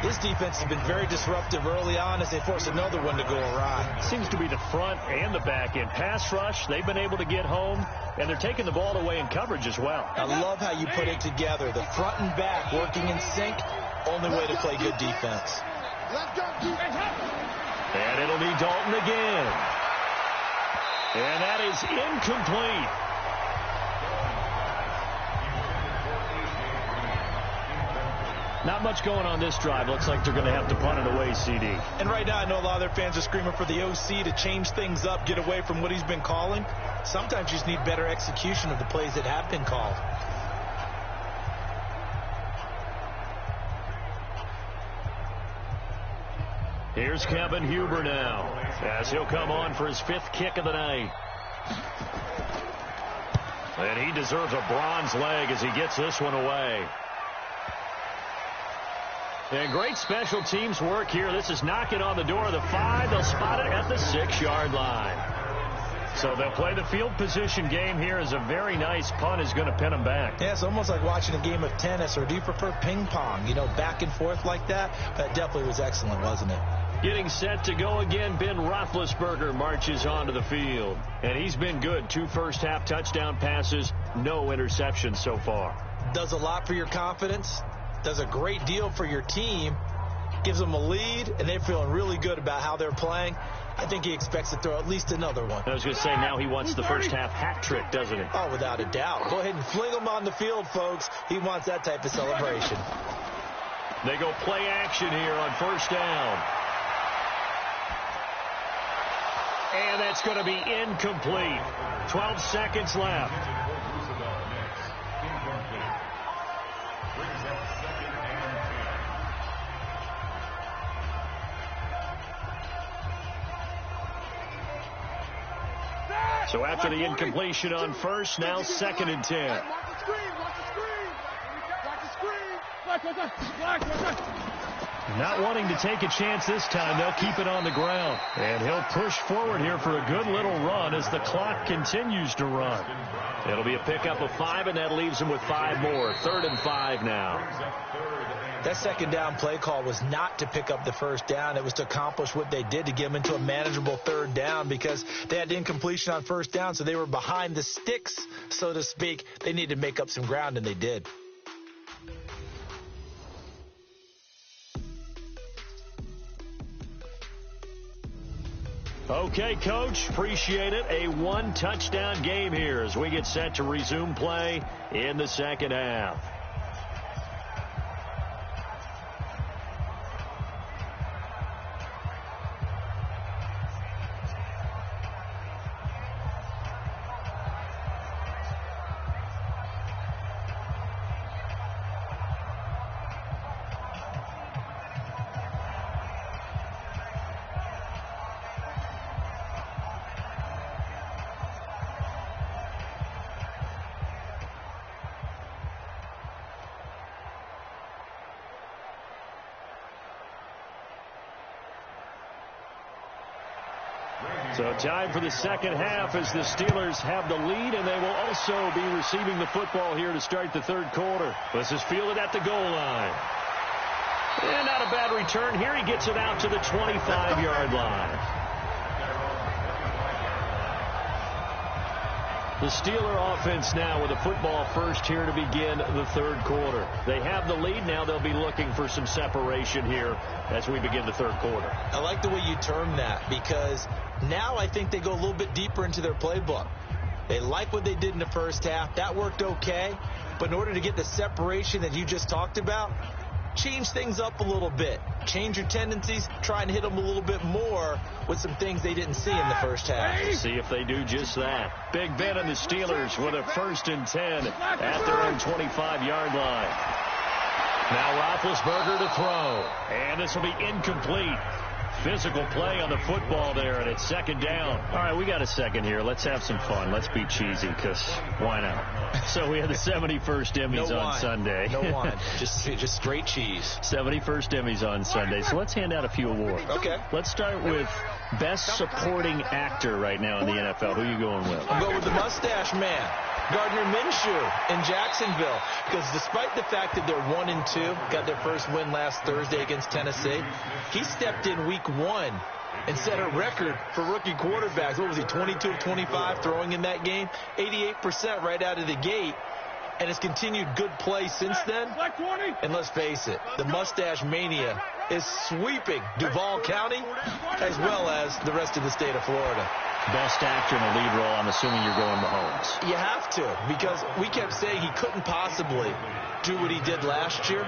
This defense has been very disruptive early on as they force another one to go awry. Seems to be the front and the back end. Pass rush, they've been able to get home, and they're taking the ball away in coverage as well. I love how you put it together. The front and back working in sync, only way to play good defense. And it'll be Dalton again. And that is incomplete. Not much going on this drive. Looks like they're going to have to punt it away, CD. And right now, I know a lot of their fans are screaming for the OC to change things up, get away from what he's been calling. Sometimes you just need better execution of the plays that have been called. Here's Kevin Huber now, as he'll come on for his 5th kick of the night. And he deserves a bronze leg as he gets this one away. And great special teams work here. This is knocking on the door of the 5. They'll spot it at the 6-yard line. So they'll play the field position game here as a very nice punt is going to pin them back. Yeah, it's almost like watching a game of tennis, or do you prefer ping pong? You know, back and forth like that? That definitely was excellent, wasn't it? Getting set to go again, Ben Roethlisberger marches onto the field. And he's been good. 2 first-half touchdown passes, no interceptions so far. Does a lot for your confidence, does a great deal for your team, gives them a lead, and they're feeling really good about how they're playing. I think he expects to throw at least another one. I was going to say, now he wants the first-half hat trick, doesn't he? Oh, without a doubt. Go ahead and fling him on the field, folks. He wants that type of celebration. They go play action here on first down. And that's going to be incomplete. 12 seconds left. So after the incompletion on first, now 2nd and 10. Not wanting to take a chance this time, they'll keep it on the ground. And he'll push forward here for a good little run as the clock continues to run. It'll be a pickup of 5, and that leaves him with 5 more. 3rd and 5 now. That second down play call was not to pick up the first down. It was to accomplish what they did, to get them into a manageable 3rd down, because they had incompletion on first down, so they were behind the sticks, so to speak. They needed to make up some ground, and they did. Okay, Coach, appreciate it. A 1-touchdown game here as we get set to resume play in the second half. So time for the second half as the Steelers have the lead, and they will also be receiving the football here to start the 3rd quarter. This is fielded at the goal line. And not a bad return here. He gets it out to the 25-yard line. The Steeler offense now with a football first here to begin the 3rd quarter. They have the lead. Now they'll be looking for some separation here as we begin the 3rd quarter. I like the way you term that, because now I think they go a little bit deeper into their playbook. They like what they did in the first half. That worked okay. But in order to get the separation that you just talked about, change things up a little bit. Change your tendencies. Try and hit them a little bit more with some things they didn't see in the first half. See if they do just that. Big Ben and the Steelers with a 1st and 10 at their own 25-yard line. Now Roethlisberger to throw. And this will be incomplete. Physical play on the football there, and it's 2nd down. All right, we got a second here. Let's have some fun. Let's be cheesy, because why not? So we have the 71st Emmys on Sunday. No wine. Just straight cheese. 71st Emmys on Sunday. So let's hand out a few awards. Okay. Let's start with Best Supporting Actor right now in the NFL. Who are you going with? I'll go with the Mustache Man, Gardner Minshew in Jacksonville, because despite the fact that they're 1-2, got their first win last Thursday against Tennessee, he stepped in week 1 and set a record for rookie quarterbacks. What was he, 22 of 25 throwing in that game? 88% right out of the gate. And has continued good play since then. And let's face it, the Mustache Mania is sweeping Duval County as well as the rest of the state of Florida. Best actor in a lead role, I'm assuming you're going Mahomes. You have to, because we kept saying he couldn't possibly do what he did last year.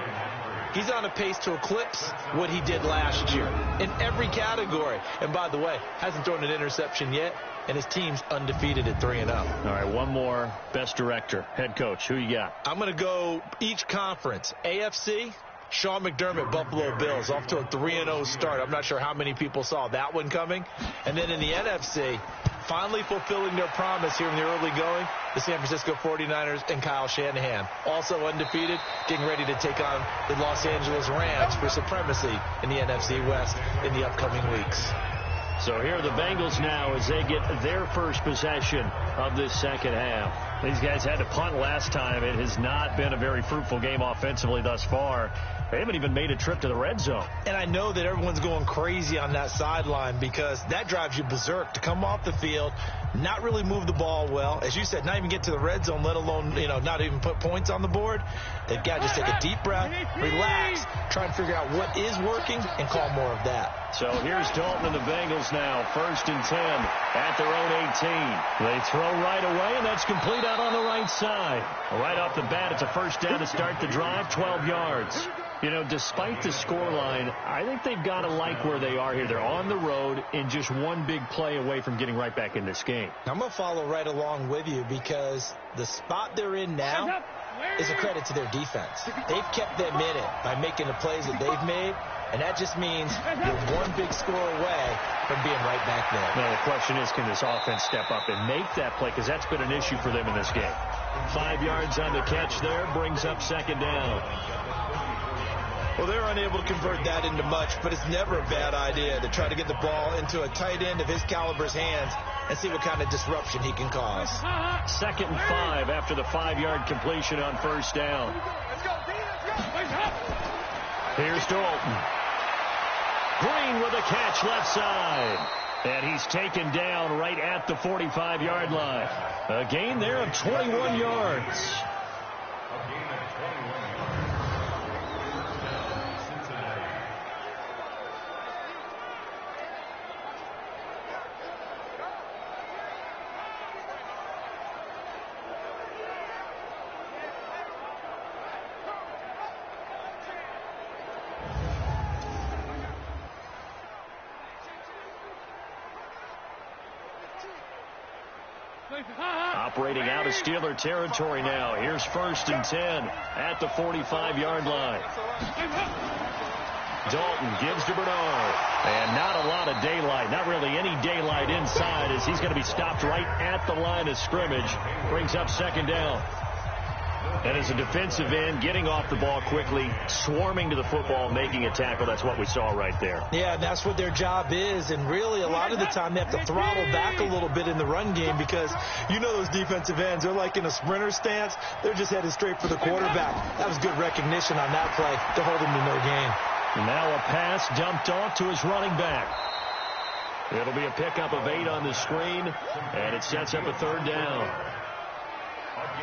He's on a pace to eclipse what he did last year in every category. And by the way, hasn't thrown an interception yet, and his team's undefeated at 3-0. All right, one more. Best director, head coach. Who you got? I'm going to go each conference. AFC, Sean McDermott, Buffalo Bills, off to a 3-0 start. I'm not sure how many people saw that one coming. And then in the NFC, finally fulfilling their promise here in the early going, the San Francisco 49ers and Kyle Shanahan. Also undefeated, getting ready to take on the Los Angeles Rams for supremacy in the NFC West in the upcoming weeks. So here are the Bengals now as they get their first possession of this second half. These guys had to punt last time. It has not been a very fruitful game offensively thus far. They haven't even made a trip to the red zone. And I know that everyone's going crazy on that sideline because that drives you berserk to come off the field, not really move the ball well. As you said, not even get to the red zone, let alone, not even put points on the board. They've got to just take a deep breath, relax, try and figure out what is working, and call more of that. So here's Dalton and the Bengals now, 1st and 10 at their own 18. They throw right away, and that's complete out on the right side. Right off the bat, it's a first down to start the drive, 12 yards. Despite the scoreline, I think they've got to like where they are here. They're on the road and just one big play away from getting right back in this game. I'm going to follow right along with you because the spot they're in now is a credit to their defense. They've kept them in it by making the plays that they've made, and that just means you're one big score away from being right back there. Now, the question is, can this offense step up and make that play? Because that's been an issue for them in this game. 5 yards on the catch there, brings up second down. Well, they're unable to convert that into much, but it's never a bad idea to try to get the ball into a tight end of his caliber's hands and see what kind of disruption he can cause. 2nd and 5 after the 5-yard completion on first down. Here's Dalton. Green with a catch left side. And he's taken down right at the 45-yard line. A gain there of 21 yards. Operating out of Steeler territory now. Here's 1st and 10 at the 45-yard line. Dalton gives to Bernard. And not a lot of daylight. Not really any daylight inside as he's going to be stopped right at the line of scrimmage. Brings up second down. And as a defensive end, getting off the ball quickly, swarming to the football, making a tackle. That's what we saw right there. Yeah, and that's what their job is. And really, a lot of the time, they have to throttle back a little bit in the run game because those defensive ends, they're like in a sprinter stance. They're just headed straight for the quarterback. That was good recognition on that play to hold him to no gain. Now a pass dumped off to his running back. It'll be a pickup of 8 on the screen, and it sets up a 3rd down.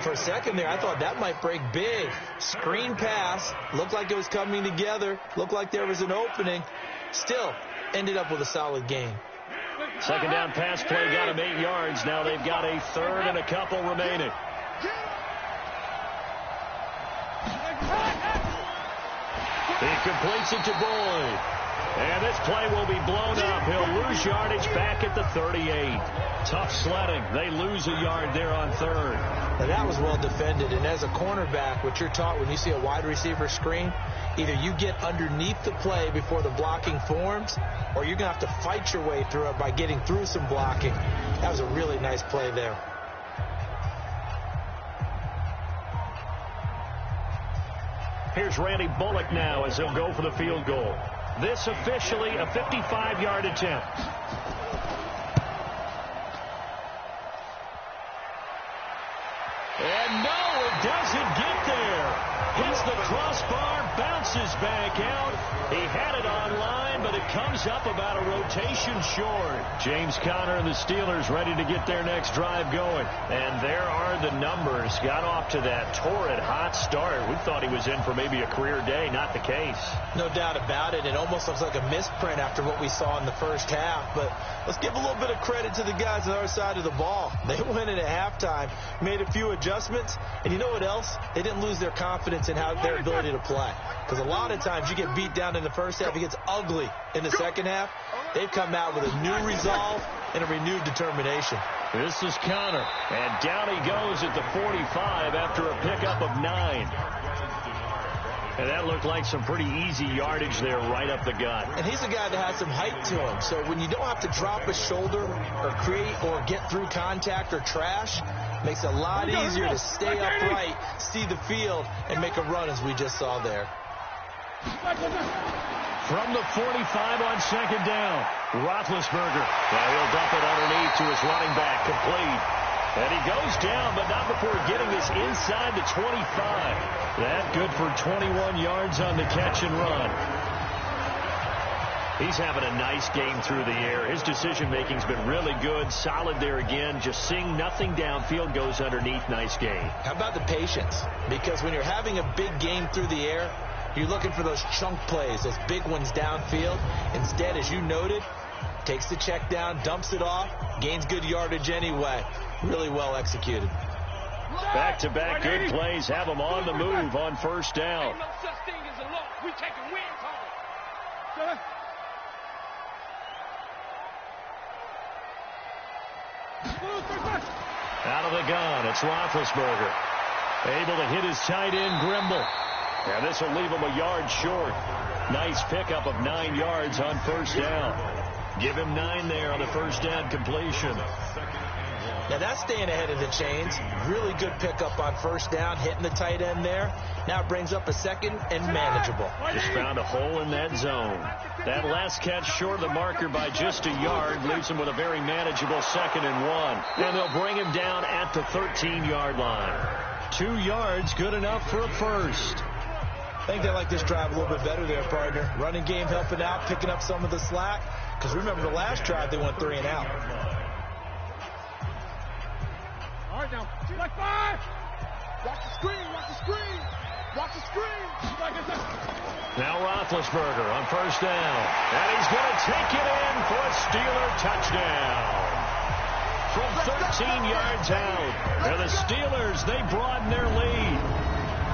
For a second there, I thought that might break big. Screen pass. Looked like it was coming together. Looked like there was an opening. Still ended up with a solid gain. Second down pass play got him 8 yards. Now they've got a 3rd and a couple remaining. He completes it to Boyd. And this play will be blown up. He'll lose yardage back at the 38. Tough sledding. They lose a yard there on 3rd. Now that was well defended. And as a cornerback, what you're taught when you see a wide receiver screen, either you get underneath the play before the blocking forms, or you're going to have to fight your way through it by getting through some blocking. That was a really nice play there. Here's Randy Bullock now as he'll go for the field goal. This officially a 55-yard attempt. And no, it doesn't get there. Hits the crossbar, bounces back out. He had it on line, but it comes up about a rotation short. James Conner and the Steelers ready to get their next drive going. And there are the numbers. Got off to that torrid hot start. We thought he was in for maybe a career day. Not the case. No doubt about it. It almost looks like a misprint after what we saw in the first half. But let's give a little bit of credit to the guys on our side of the ball. They went in at halftime, made a few adjustments, and you know what else? They didn't lose their confidence in their ability to play. Because a lot of times you get beat down in the first half, it gets ugly in the second half. They've come out with a new resolve and a renewed determination. This is Conner, and down he goes at the 45 after a pickup of 9. And that looked like some pretty easy yardage there right up the gut. And he's a guy that has some height to him. So when you don't have to drop a shoulder or create or get through contact or trash, makes it a lot easier to stay upright, see the field, and make a run as we just saw there. From the 45 on second down, Roethlisberger. Now he'll dump it underneath to his running back, complete. And he goes down, but not before getting this inside the 25. That good for 21 yards on the catch and run. He's having a nice game through the air. His decision-making's been really good. Solid there again. Just seeing nothing downfield, goes underneath. Nice game. How about the patience? Because when you're having a big game through the air, you're looking for those chunk plays, those big ones downfield. Instead, as you noted, takes the check down, dumps it off, gains good yardage anyway. Really well executed. Back-to-back good plays have them on the move on first down. Ain't no such thing as a loss. We taking wins home. Out of the gun, it's Roethlisberger. Able to hit his tight end, Grimble. And this will leave him a yard short. Nice pickup of 9 yards on first down. Give him 9 there on the first down completion. Now that's staying ahead of the chains. Really good pickup on first down, hitting the tight end there. Now it brings up a second and manageable. Just found a hole in that zone. That last catch short of the marker by just a yard leaves him with a very manageable 2nd and 1. And they'll bring him down at the 13-yard line. 2 yards, good enough for a first. I think they like this drive a little bit better there, partner. Running game helping out, picking up some of the slack. Because remember the last drive, they went 3 and out. All right, now. Like 5. Watch the screen. Watch the screen. Watch the screen. Now Roethlisberger on first down. And he's going to take it in for a Steeler touchdown. From 13 yards out. And the Steelers, they broaden their lead.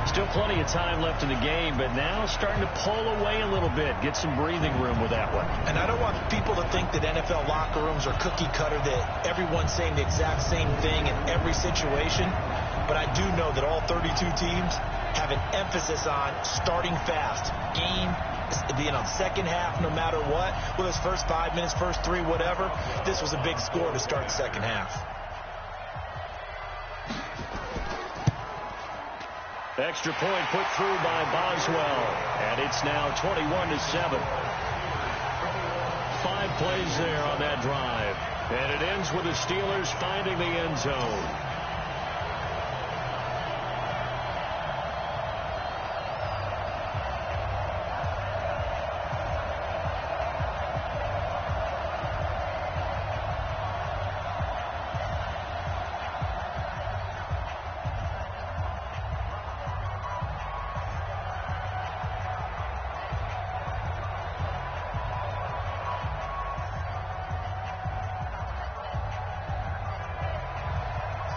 Still plenty of time left in the game, but now starting to pull away a little bit. Get some breathing room with that one. And I don't want people to think that NFL locker rooms are cookie cutter, that everyone's saying the exact same thing in every situation. But I do know that all 32 teams have an emphasis on starting fast. Game, second half, no matter what. Whether it's first 5 minutes, first 3, whatever. This was a big score to start the second half. Extra point put through by Boswell. And it's now 21-7. 5 plays there on that drive. And it ends with the Steelers finding the end zone.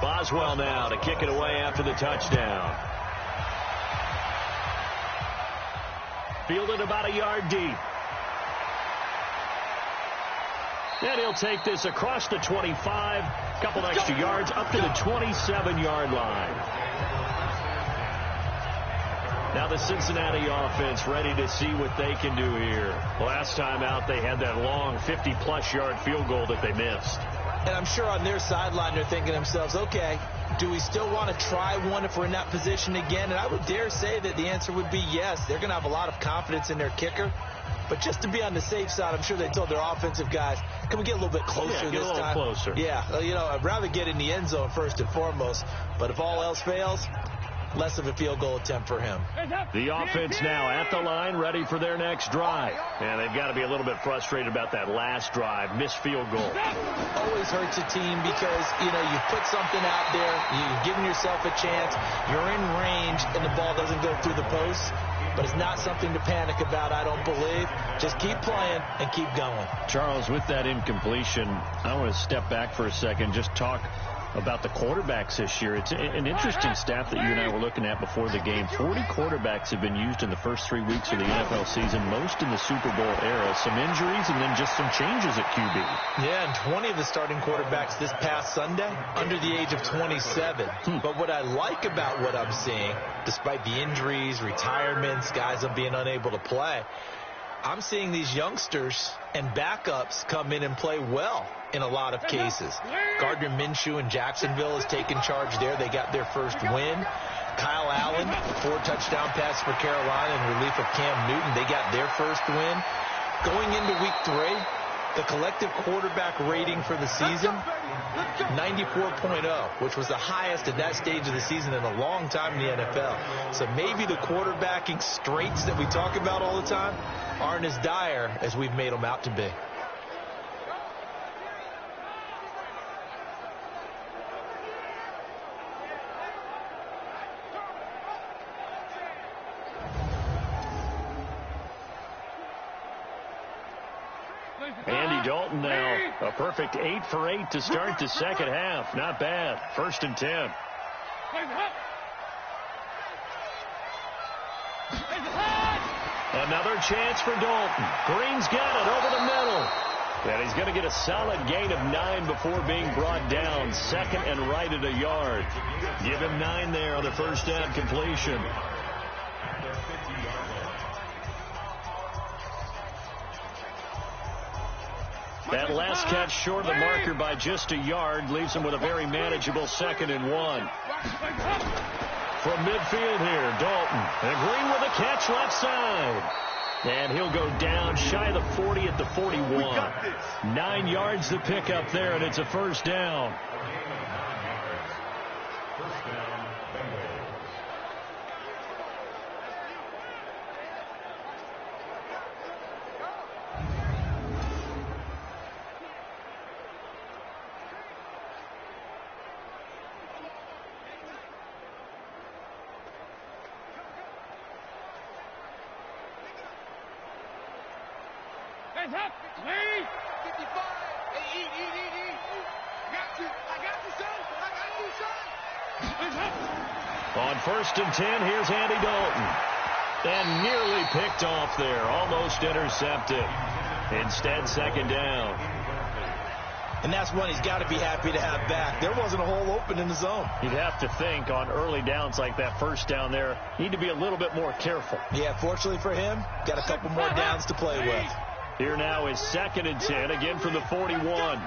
Boswell now to kick it away after the touchdown. Fielded about a yard deep. And he'll take this across the 25. Couple extra yards up to the 27-yard line. Now the Cincinnati offense ready to see what they can do here. Last time out they had that long 50-plus yard field goal that they missed. And I'm sure on their sideline they're thinking to themselves, okay, do we still want to try one if we're in that position again? And I would dare say that the answer would be yes. They're going to have a lot of confidence in their kicker. But just to be on the safe side, I'm sure they told their offensive guys, can we get a little bit closer this time? Get a little closer. Yeah, I'd rather get in the end zone first and foremost. But if all else fails, less of a field goal attempt for him. The offense now at the line, ready for their next drive. And they've got to be a little bit frustrated about that last drive, missed field goal. Always hurts a team because, you put something out there, you're giving yourself a chance, you're in range, and the ball doesn't go through the post. But it's not something to panic about, I don't believe. Just keep playing and keep going. Charles, with that incompletion, I want to step back for a second, just talk about the quarterbacks this year. It's an interesting stat that you and I were looking at before the game. 40 quarterbacks have been used in the first 3 weeks of the NFL season, most in the Super Bowl era. Some injuries and then just some changes at QB. Yeah, and 20 of the starting quarterbacks this past Sunday under the age of 27. But what I like about what I'm seeing, despite the injuries, retirements, guys being unable to play, I'm seeing these youngsters and backups come in and play well in a lot of cases. Gardner Minshew in Jacksonville has taken charge there. They got their first win. Kyle Allen, 4-touchdown pass for Carolina in relief of Cam Newton. They got their first win. Going into week 3, The collective quarterback rating for the season, 94.0, which was the highest at that stage of the season in a long time in the NFL. So maybe the quarterbacking straits that we talk about all the time aren't as dire as we've made them out to be. Andy Dalton now a perfect 8 for 8 to start the second half. Not bad. 1st and 10. Another chance for Dalton. Green's got it over the middle. And he's going to get a solid gain of 9 before being brought down. 2nd and right at a yard. Give him 9 there on the first down completion. That last catch short of the marker by just a yard leaves him with a very manageable 2nd and 1. From midfield here, Dalton. And Green with a catch left side. And he'll go down shy of the 40 at the 41. 9 yards to pick up there, and it's a first down. First down, Bengals. Hands up! Lead! 55! Hey, eat! Got you! I got you, son! I got you, son! Hands up! On 1st and 10, here's Andy Dalton. And nearly picked off there. Almost intercepted. Instead, 2nd down. And that's one he's got to be happy to have back. There wasn't a hole open in the zone. You'd have to think on early downs like that first down there, need to be a little bit more careful. Yeah, fortunately for him, got a couple more downs to play with. Here now is 2nd and 10, again from the 41.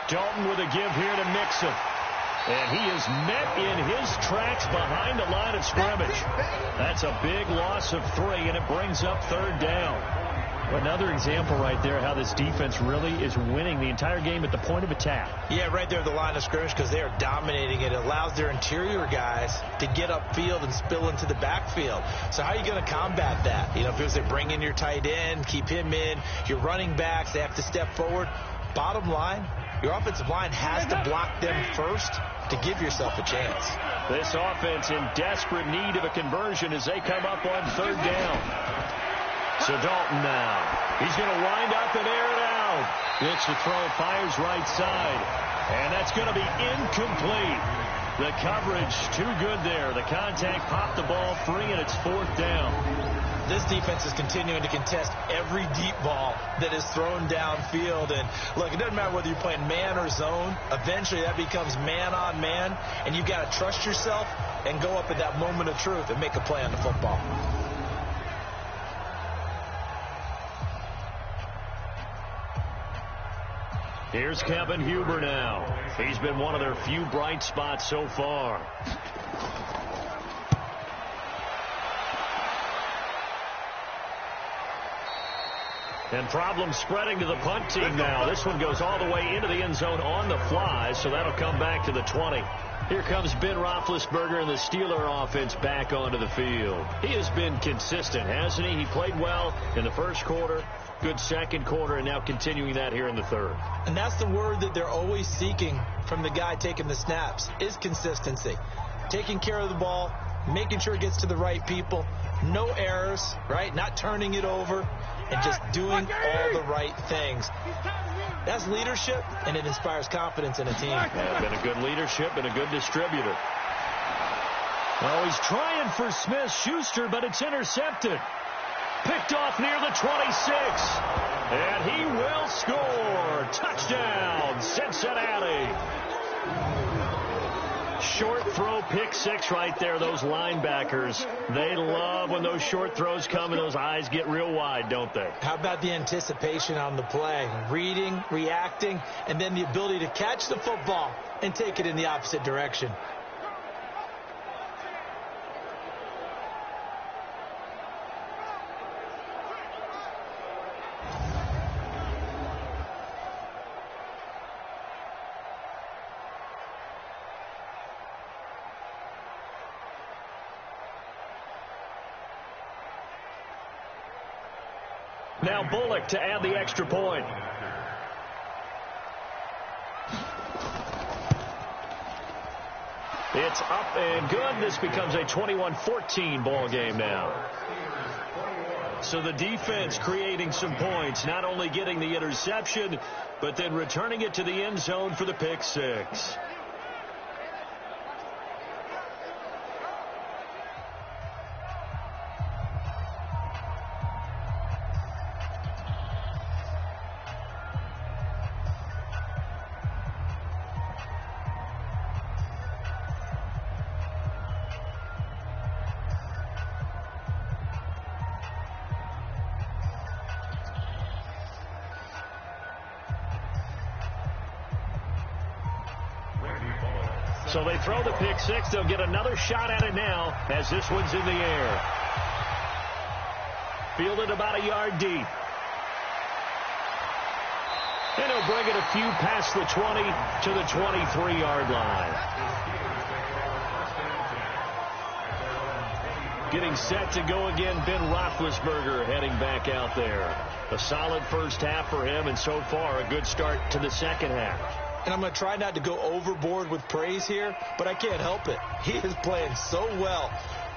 Dalton with a give here to Mixon. And he is met in his tracks behind the line of scrimmage. That's a big loss of 3, and it brings up 3rd down. Another example right there how this defense really is winning the entire game at the point of attack. Yeah, right there at the line of scrimmage because they are dominating it. It allows their interior guys to get upfield and spill into the backfield. So how are you going to combat that? You know, if they bring in your tight end, keep him in, your running backs, they have to step forward. Bottom line, your offensive line has to block them first to give yourself a chance. This offense in desperate need of a conversion as they come up on 3rd down. So Dalton now. He's going to wind up and air it out. Gets the throw, fires right side. And that's going to be incomplete. The coverage too good there. The contact popped the ball free, and it's 4th down. This defense is continuing to contest every deep ball that is thrown downfield. And look, it doesn't matter whether you're playing man or zone. Eventually that becomes man on man. And you've got to trust yourself and go up at that moment of truth and make a play on the football. Here's Kevin Huber now. He's been one of their few bright spots so far. And problems spreading to the punt team now. This one goes all the way into the end zone on the fly, so that'll come back to the 20. Here comes Ben Roethlisberger and the Steeler offense back onto the field. He has been consistent, hasn't he? He played well in the first quarter, good 2nd quarter, and now continuing that here in the 3rd. And that's the word that they're always seeking from the guy taking the snaps, is consistency. Taking care of the ball, making sure it gets to the right people, no errors, right? Not turning it over, and just doing all the right things. That's leadership, and it inspires confidence in a team. Yeah, been a good leadership and a good distributor. Oh, he's trying for Smith-Schuster, but it's intercepted. Picked off near the 26. And he will score. Touchdown, Cincinnati. Short throw, pick 6 right there. Those linebackers, they love when those short throws come and those eyes get real wide, don't they? How about the anticipation on the play? Reading, reacting, and then the ability to catch the football and take it in the opposite direction. Now Bullock to add the extra point. It's up and good. This becomes a 21-14 ball game now. So the defense creating some points, not only getting the interception, but then returning it to the end zone for the pick six. So they throw the pick six. They'll get another shot at it now as this one's in the air. Fielded about a yard deep. And he'll bring it a few past the 20 to the 23-yard line. Getting set to go again, Ben Roethlisberger heading back out there. A solid first half for him, and so far a good start to the second half. And I'm going to try not to go overboard with praise here, but I can't help it. He is playing so well.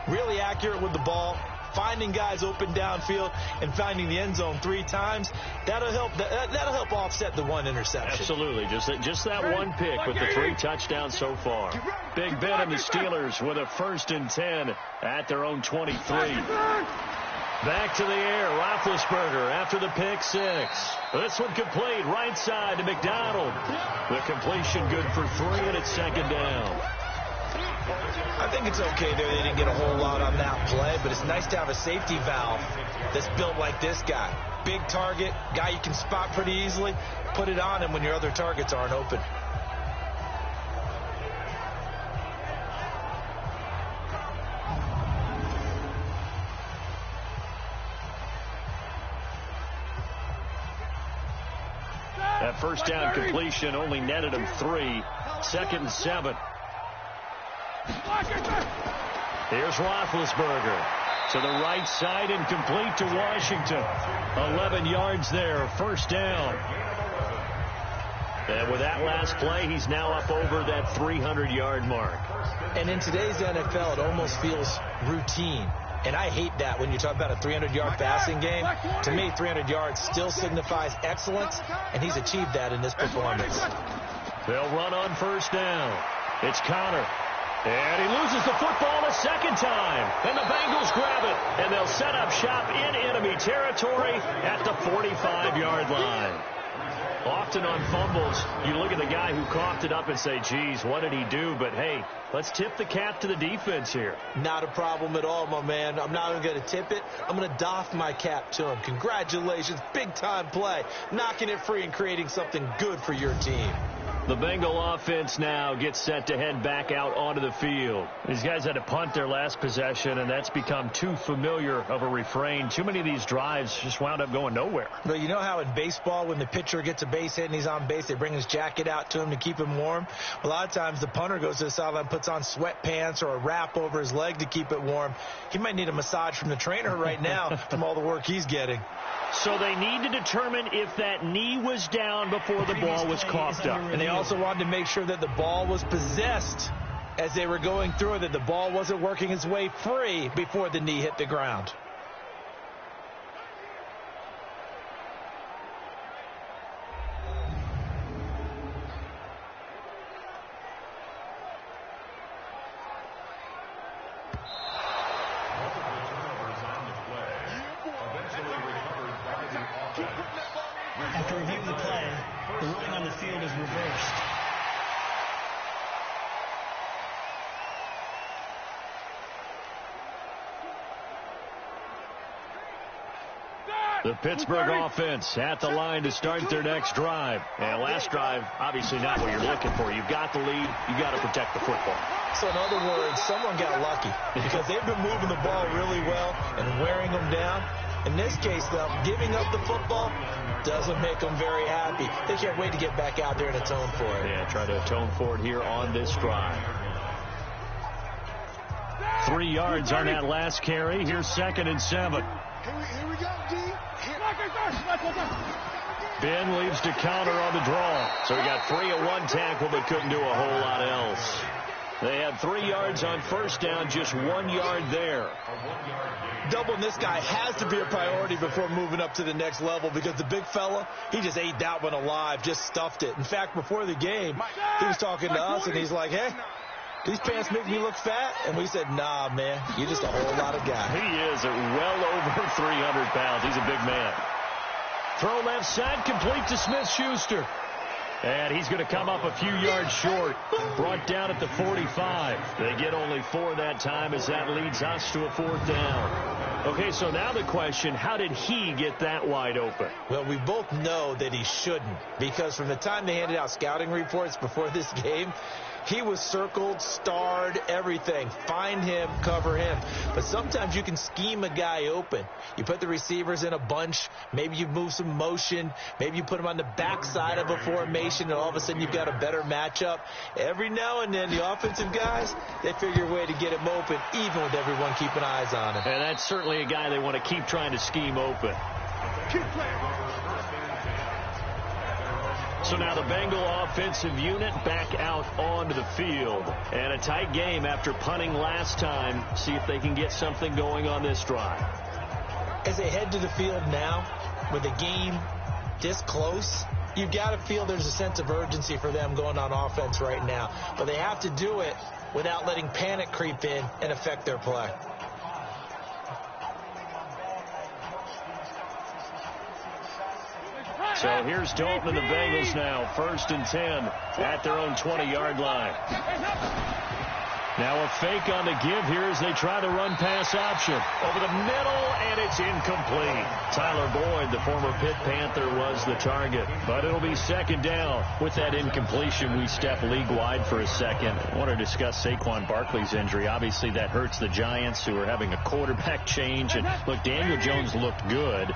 Really accurate with the ball, finding guys open downfield, and finding the end zone 3 times. That'll help offset the one interception. Absolutely. Just that one pick with the 3 touchdowns so far. Big Ben and the Steelers with a 1st and 10 at their own 23. Back to the air, Roethlisberger after the pick six. This one complete, right side to McDonald. The completion good for 3, and it's 2nd down. I think it's okay there. They didn't get a whole lot on that play, but it's nice to have a safety valve that's built like this guy. Big target, guy you can spot pretty easily. Put it on him when your other targets aren't open. That first down completion only netted him 3. 2nd and 7. Here's Roethlisberger to the right side and complete to Washington. 11 yards there, 1st down. And with that last play, he's now up over that 300-yard mark. And in today's NFL, it almost feels routine. And I hate that when you talk about a 300-yard passing game. To me, 300 yards still signifies excellence, and he's achieved that in this performance. They'll run on 1st down. It's Connor. And he loses the football a 2nd time. And the Bengals grab it, and they'll set up shop in enemy territory at the 45-yard line. Often on fumbles, you look at the guy who coughed it up and say, geez, what did he do? But, hey, let's tip the cap to the defense here. Not a problem at all, my man. I'm not even going to tip it. I'm going to doff my cap to him. Congratulations. Big-time play. Knocking it free and creating something good for your team. The Bengal offense now gets set to head back out onto the field. These guys had to punt their last possession, and that's become too familiar of a refrain. Too many of these drives just wound up going nowhere. But you know how in baseball, when the pitcher gets a base hit and he's on base, they bring his jacket out to him to keep him warm? A lot of times the punter goes to the sideline, puts on sweatpants or a wrap over his leg to keep it warm. He might need a massage from the trainer right now from all the work he's getting. So they need to determine if that knee was down before the ball was coughed up. And they also wanted to make sure that the ball was possessed as they were going through it, that the ball wasn't working its way free before the knee hit the ground. After reviewing the play, the ruling on the field is reversed. The Pittsburgh offense at the line to start their next drive. And last drive, obviously not what you're looking for. You've got the lead. You've got to protect the football. So in other words, someone got lucky because they've been moving the ball really well and wearing them down. In this case, though, giving up the football doesn't make them very happy. They can't wait to get back out there and atone for it. Yeah, try to atone for it here on this drive. 3 yards on that last carry. Here's 2nd and 7. Here we go, D. Ben leaves to counter on the draw. So he got free of one tackle but couldn't do a whole lot else. They had 3 yards on first down, just 1 yard there. Doubling this guy has to be a priority before moving up to the next level because the big fella, he just ate that one alive, just stuffed it. In fact, before the game, he was talking to us, and he's like, hey, these pants make me look fat. And we said, nah, man, you're just a whole lot of guy. He is at well over 300 pounds. He's a big man. Throw left side, complete to Smith-Schuster. And he's going to come up a few yards short. Brought down at the 45. They get only 4 that time as that leads us to a 4th down. Okay, so now the question, how did he get that wide open? Well, we both know that he shouldn't, because from the time they handed out scouting reports before this game, he was circled, starred, everything. Find him, cover him. But sometimes you can scheme a guy open. You put the receivers in a bunch. Maybe you move some motion. Maybe you put him on the backside of a formation, and all of a sudden you've got a better matchup. Every now and then, the offensive guys, they figure a way to get him open, even with everyone keeping eyes on him. And that's certainly a guy they want to keep trying to scheme open. Keep playing. So now the Bengal offensive unit back out onto the field. And a tight game after punting last time. See if they can get something going on this drive. As they head to the field now, with the game this close, you've got to feel there's a sense of urgency for them going on offense right now. But they have to do it without letting panic creep in and affect their play. So here's Dalton and the Bengals now. 1st and 10 at their own 20-yard line. Now a fake on the give here as they try the run pass option. Over the middle, and it's incomplete. Tyler Boyd, the former Pitt Panther, was the target. But it'll be 2nd down. With that incompletion, we step league-wide for a second. I want to discuss Saquon Barkley's injury. Obviously, that hurts the Giants, who are having a quarterback change. And look, Daniel Jones looked good,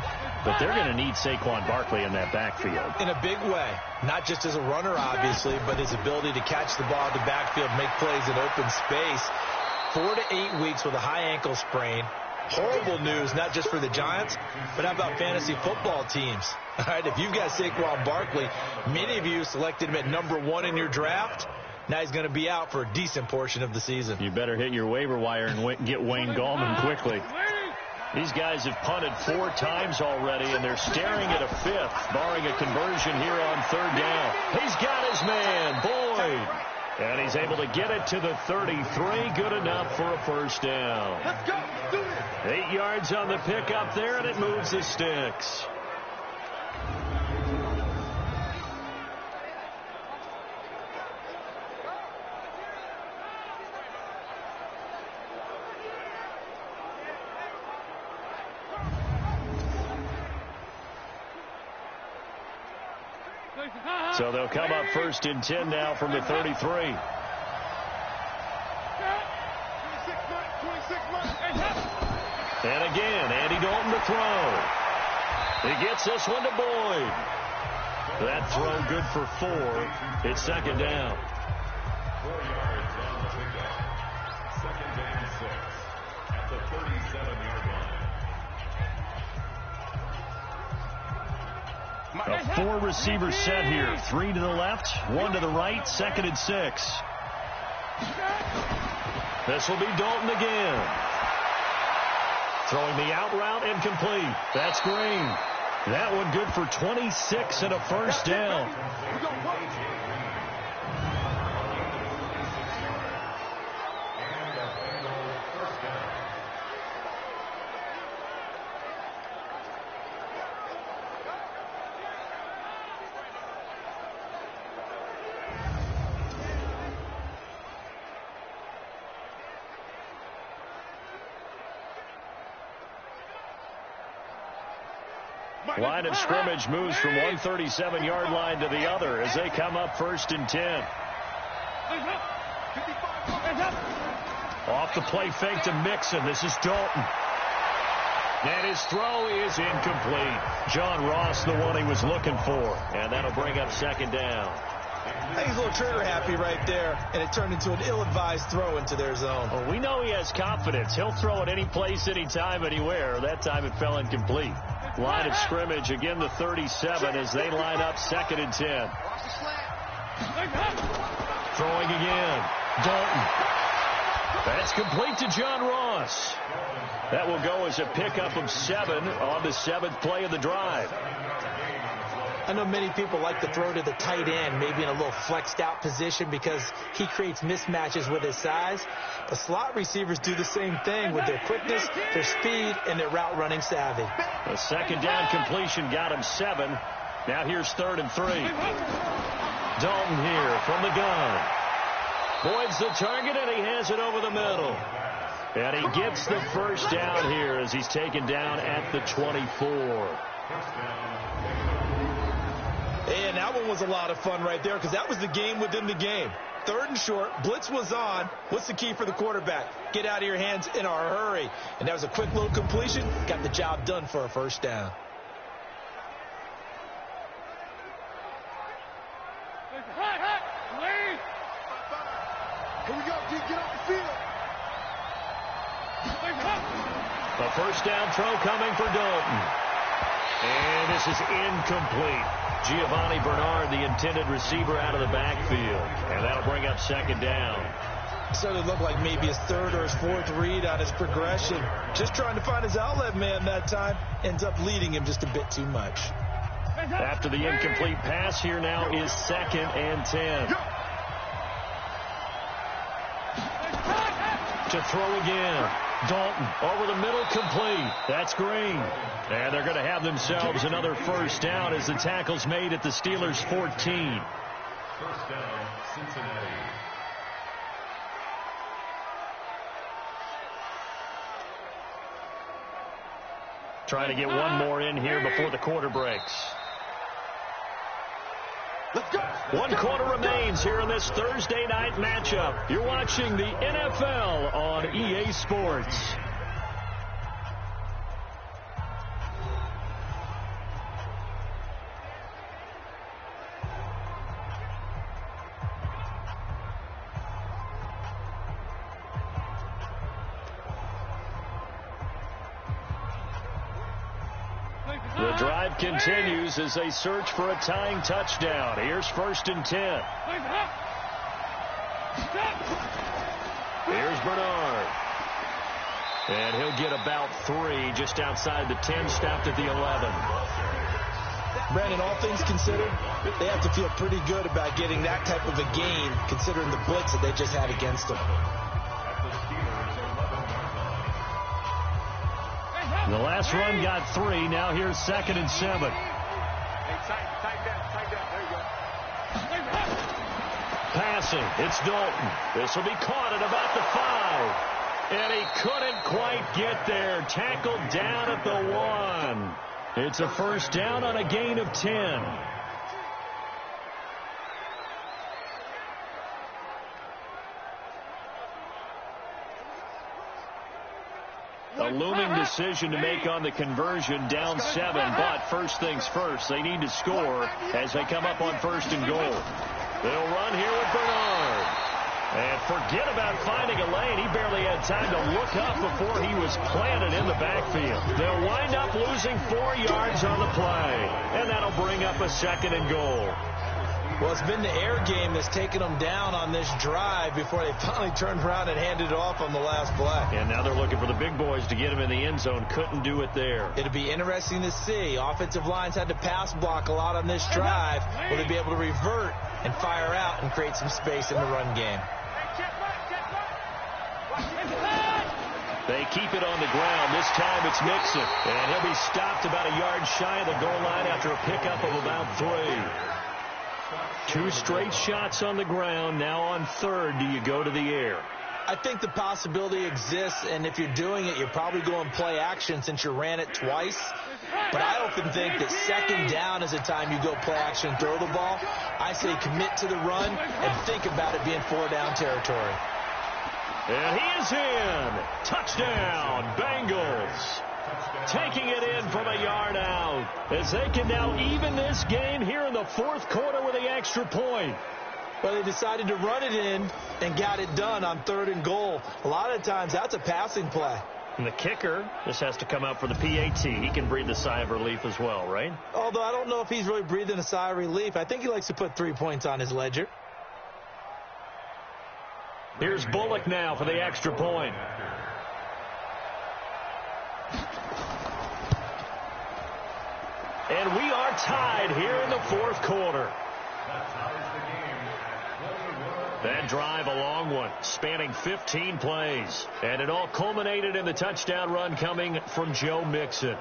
but they're going to need Saquon Barkley in that backfield. In a big way. Not just as a runner, obviously, but his ability to catch the ball in the backfield, make plays in open space. 4 to 8 weeks with a high ankle sprain. Horrible news, not just for the Giants, but how about fantasy football teams? All right, if you've got Saquon Barkley, many of you selected him at number 1 in your draft. Now he's going to be out for a decent portion of the season. You better hit your waiver wire and get Wayne Gallman quickly. These guys have punted 4 times already, and they're staring at a 5th, barring a conversion here on 3rd down. He's got his man, Boyd. And he's able to get it to the 33. Good enough for a 1st down. Let's go. Do it. 8 yards on the pickup there, and it moves the sticks. So they'll come up 1st and 10 now from the 33. 26 months. And again, Andy Dalton to throw. He gets this one to Boyd. That throw good for 4. It's 2nd down. 4 yards on the pickup. 2nd and 6 at the 37-yard line. A 4-receiver set here. 3 to the left, 1 to the right, 2nd and 6. This will be Dalton again. Throwing the out route incomplete. That's Green. That one good for 26 and a 1st down. Line of scrimmage moves from 137-yard line to the other as they come up 1st and 10. Off the play fake to Mixon. This is Dalton. And his throw is incomplete. John Ross, the one he was looking for. And that'll bring up 2nd down. I think he's a little trigger happy right there, and it turned into an ill-advised throw into their zone. Well, we know he has confidence. He'll throw it any place, anytime, anywhere. That time it fell incomplete. Line of scrimmage, again the 37 as they line up 2nd and 10. Throwing again. Dalton. That's complete to John Ross. That will go as a pickup of 7 on the 7th play of the drive. I know many people like to throw to the tight end, maybe in a little flexed out position because he creates mismatches with his size. But slot receivers do the same thing with their quickness, their speed, and their route running savvy. The 2nd down completion got him 7. Now here's 3rd and 3. Dalton here from the gun. Boyd's the target, and he has it over the middle. And he gets the 1st down here as he's taken down at the 24. And that one was a lot of fun right there because that was the game within the game. 3rd and short, blitz was on. What's the key for the quarterback? Get out of your hands in a hurry. And that was a quick little completion. Got the job done for a 1st down. Here we go, get off the field. The 1st down throw coming for Dalton. And this is incomplete. Giovanni Bernard, the intended receiver, out of the backfield. And that'll bring up 2nd down. Started to look like maybe his 3rd or his 4th read on his progression. Just trying to find his outlet man that time. Ends up leading him just a bit too much. After the incomplete pass, here now is 2nd and 10. To throw again. Dalton over the middle, complete. That's Green. And they're going to have themselves another 1st down as the tackle's made at the Steelers' 14. 1st down, Cincinnati. Trying to get one more in here before the quarter breaks. One quarter remains here in this Thursday night matchup. You're watching the NFL on EA Sports. The drive continues as they search for a tying touchdown. Here's 1st and 10. Here's Bernard. And he'll get about 3 just outside the 10, stopped at the 11. Brandon, all things considered, they have to feel pretty good about getting that type of a gain considering the blitz that they just had against them. The last run got 3. Now here's 2nd and 7. Tight down. There you go. Passing. It's Dalton. This will be caught at about the 5. And he couldn't quite get there. Tackled down at the 1. It's a 1st down on a gain of 10. A looming decision to make on the conversion, down 7, but first things first, they need to score as they come up on 1st and goal. They'll run here with Bernard. And forget about finding a lane. He barely had time to look up before he was planted in the backfield. They'll wind up losing 4 yards on the play, and that'll bring up a 2nd and goal. Well, it's been the air game that's taken them down on this drive before they finally turned around and handed it off on the last play. And now they're looking for the big boys to get him in the end zone. Couldn't do it there. It'll be interesting to see. Offensive lines had to pass block a lot on this drive. Will they be able to revert and fire out and create some space in the run game? They keep it on the ground. This time it's Mixon. And he'll be stopped about a yard shy of the goal line after a pickup of about 3. 2 straight shots on the ground. Now on 3rd, do you go to the air? I think the possibility exists, and if you're doing it, you're probably going play action since you ran it twice. But I often think that 2nd down is the time you go play action and throw the ball. I say commit to the run and think about it being 4-down territory. And he is in. Touchdown, Bengals. taking it in from a yard out, as they can now even this game here in the fourth quarter with the extra point. Well, they decided to run it in and got it done on 3rd and goal. A lot of times that's a passing play. And the kicker just has to come out for the PAT. He can breathe a sigh of relief as well, right? Although I don't know if he's really breathing a sigh of relief. I think he likes to put 3 points on his ledger. Here's Bullock now for the extra point. And we are tied here in the fourth quarter. That drive, a long one, spanning 15 plays. And it all culminated in the touchdown run coming from Joe Mixon.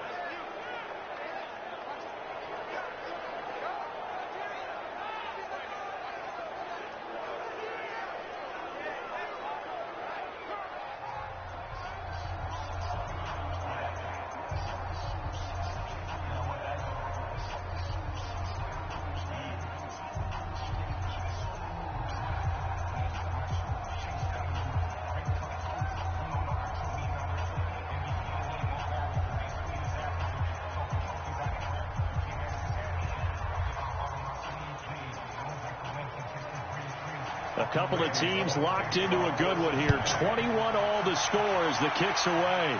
A couple of teams locked into a good one here. 21 all the scores. The kick's away.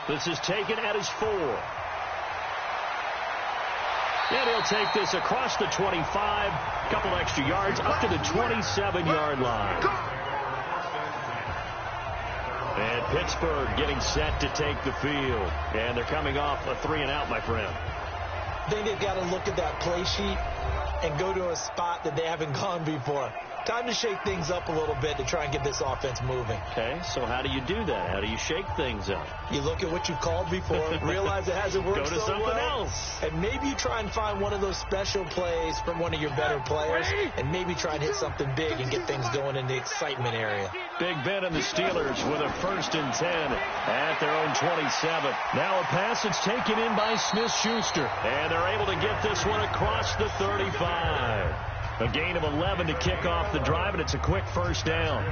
This is taken at his 4. And he'll take this across the 25. A couple extra yards up to the 27-yard line. And Pittsburgh getting set to take the field. And they're coming off a 3-and-out, my friend. I think they've got to look at that play sheet and go to a spot that they haven't gone before. Time to shake things up a little bit to try and get this offense moving. Okay, so how do you do that? How do you shake things up? You look at what you've called before, realize it hasn't worked Go to so something well, else. and maybe you try and find one of those special plays from one of your better players, and maybe try and hit something big and get things going in the excitement area. Big Ben and the Steelers with a 1st and 10 at their own 27. Now a pass that's taken in by Smith-Schuster, and they're able to get this one across the 35. A gain of 11 to kick off the drive, and it's a quick first down.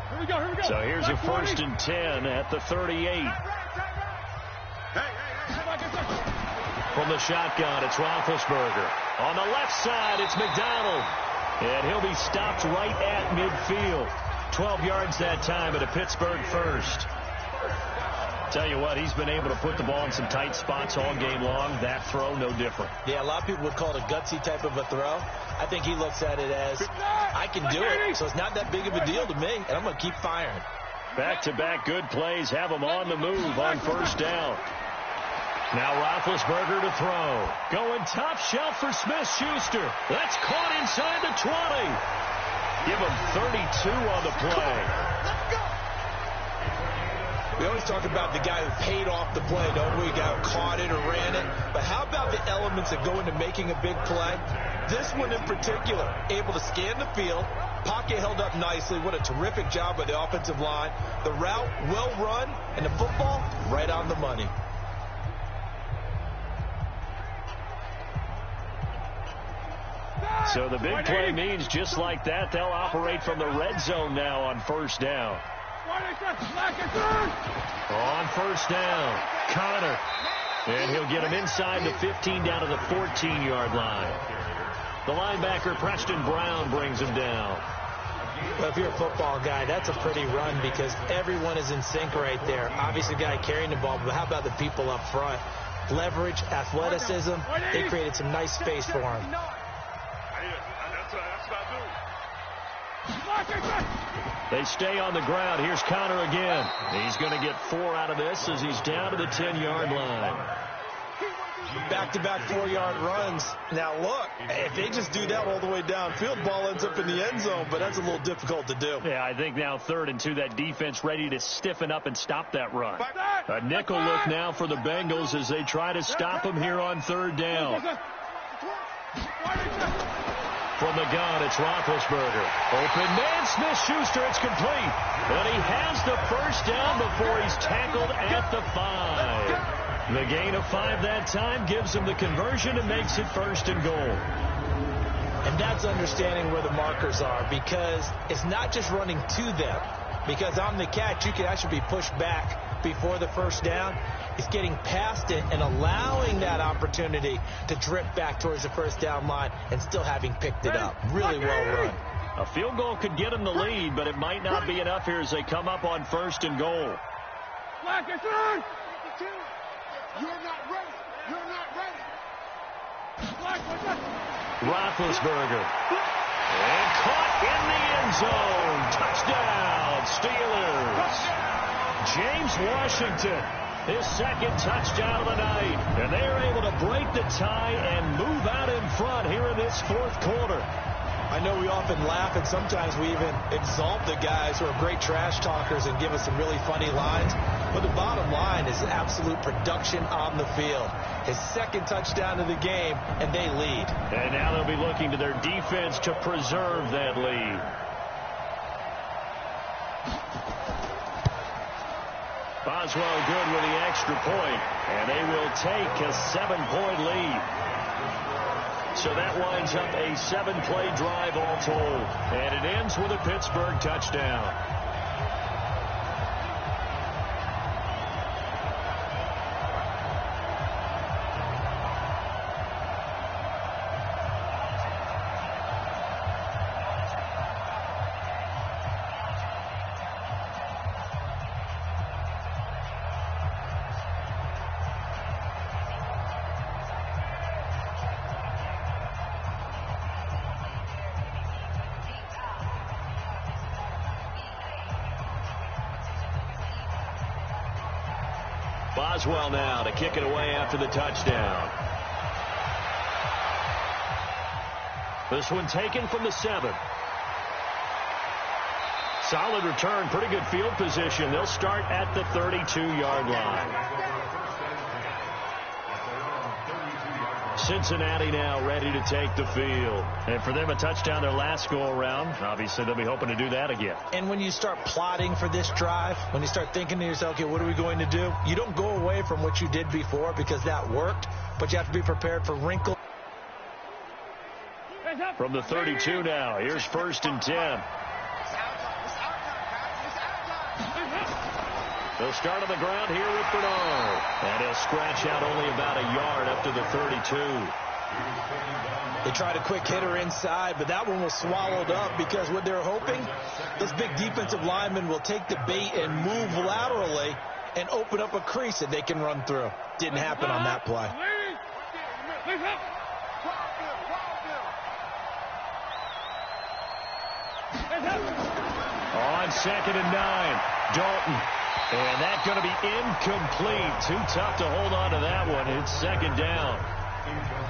Here we go. So here's a 1st and 10 at the 38. From the shotgun, it's Roethlisberger. On the left side, it's McDonald. And he'll be stopped right at midfield. 12 yards that time at a Pittsburgh 1st. Tell you what, he's been able to put the ball in some tight spots all game long. That throw, no different. Yeah, a lot of people would call it a gutsy type of a throw. I think he looks at it as, I can do it, so it's not that big of a deal to me, and I'm going to keep firing. Back-to-back good plays have him on the move on 1st down. Now Roethlisberger to throw. Going top shelf for Smith-Schuster. That's caught inside the 20. Give him 32 on the play. We always talk about the guy who paid off the play, don't we? The guy who caught it or ran it. But how about the elements that go into making a big play? This one in particular, able to scan the field, pocket held up nicely. What a terrific job by the offensive line. The route, well run, and the football, right on the money. So the big play means just like that, they'll operate from the red zone now on 1st down. On 1st down, Connor. And he'll get him inside the 15 down to the 14-yard line. The linebacker, Preston Brown, brings him down. Well, if you're a football guy, that's a pretty run because everyone is in sync right there. Obviously, the guy carrying the ball, but how about the people up front? Leverage, athleticism, they created some nice space for him. They stay on the ground. Here's Connor again. He's going to get 4 out of this as he's down to the 10-yard line. Back-to-back 4-yard runs. Now, look, if they just do that all the way downfield, ball ends up in the end zone, but that's a little difficult to do. Yeah, I think now 3rd and 2, that defense ready to stiffen up and stop that run. A nickel look now for the Bengals as they try to stop him here on 3rd down. From the gun, it's Roethlisberger. Open man, Smith-Schuster, it's complete. But he has the 1st down before he's tackled at the 5. The gain of 5 that time gives him the conversion and makes it 1st and goal. And that's understanding where the markers are, because it's not just running to them. Because on the catch, you can actually be pushed back before the first down. It's getting past it and allowing that opportunity to drip back towards the first down line and still having picked it up. Really well run. A field goal could get them the lead, but it might not be enough here as they come up on 1st and goal. You're not ready. You're not ready. Roethlisberger. And caught in the end zone. Touchdown, Steelers. James Washington, his 2nd touchdown of the night. And they are able to break the tie and move out in front here in this 4th quarter. I know we often laugh, and sometimes we even exalt the guys who are great trash talkers and give us some really funny lines. But the bottom line is absolute production on the field. His 2nd touchdown of the game, and they lead. And now they'll be looking to their defense to preserve that lead. Boswell good with the extra point, and they will take a 7-point lead. So that winds up a 7-play drive all told. And it ends with a Pittsburgh touchdown. Boswell now to kick it away after the touchdown. This one taken from the 7. Solid return, pretty good field position. They'll start at the 32-yard line. Cincinnati now ready to take the field. And for them, a touchdown their last go-around. Obviously, they'll be hoping to do that again. And when you start plotting for this drive, when you start thinking to yourself, okay, what are we going to do? You don't go away from what you did before because that worked, but you have to be prepared for wrinkles. From the 32 now, here's 1st and 10. They'll start on the ground here with Bernard. And he'll scratch out only about a yard up to the 32. They tried a quick hitter inside, but that one was swallowed up because what they're hoping, this big defensive lineman will take the bait and move laterally and open up a crease that they can run through. Didn't happen on that play. On 2nd and 9, Dalton. And that's going to be incomplete. Too tough to hold on to that one. It's 2nd down.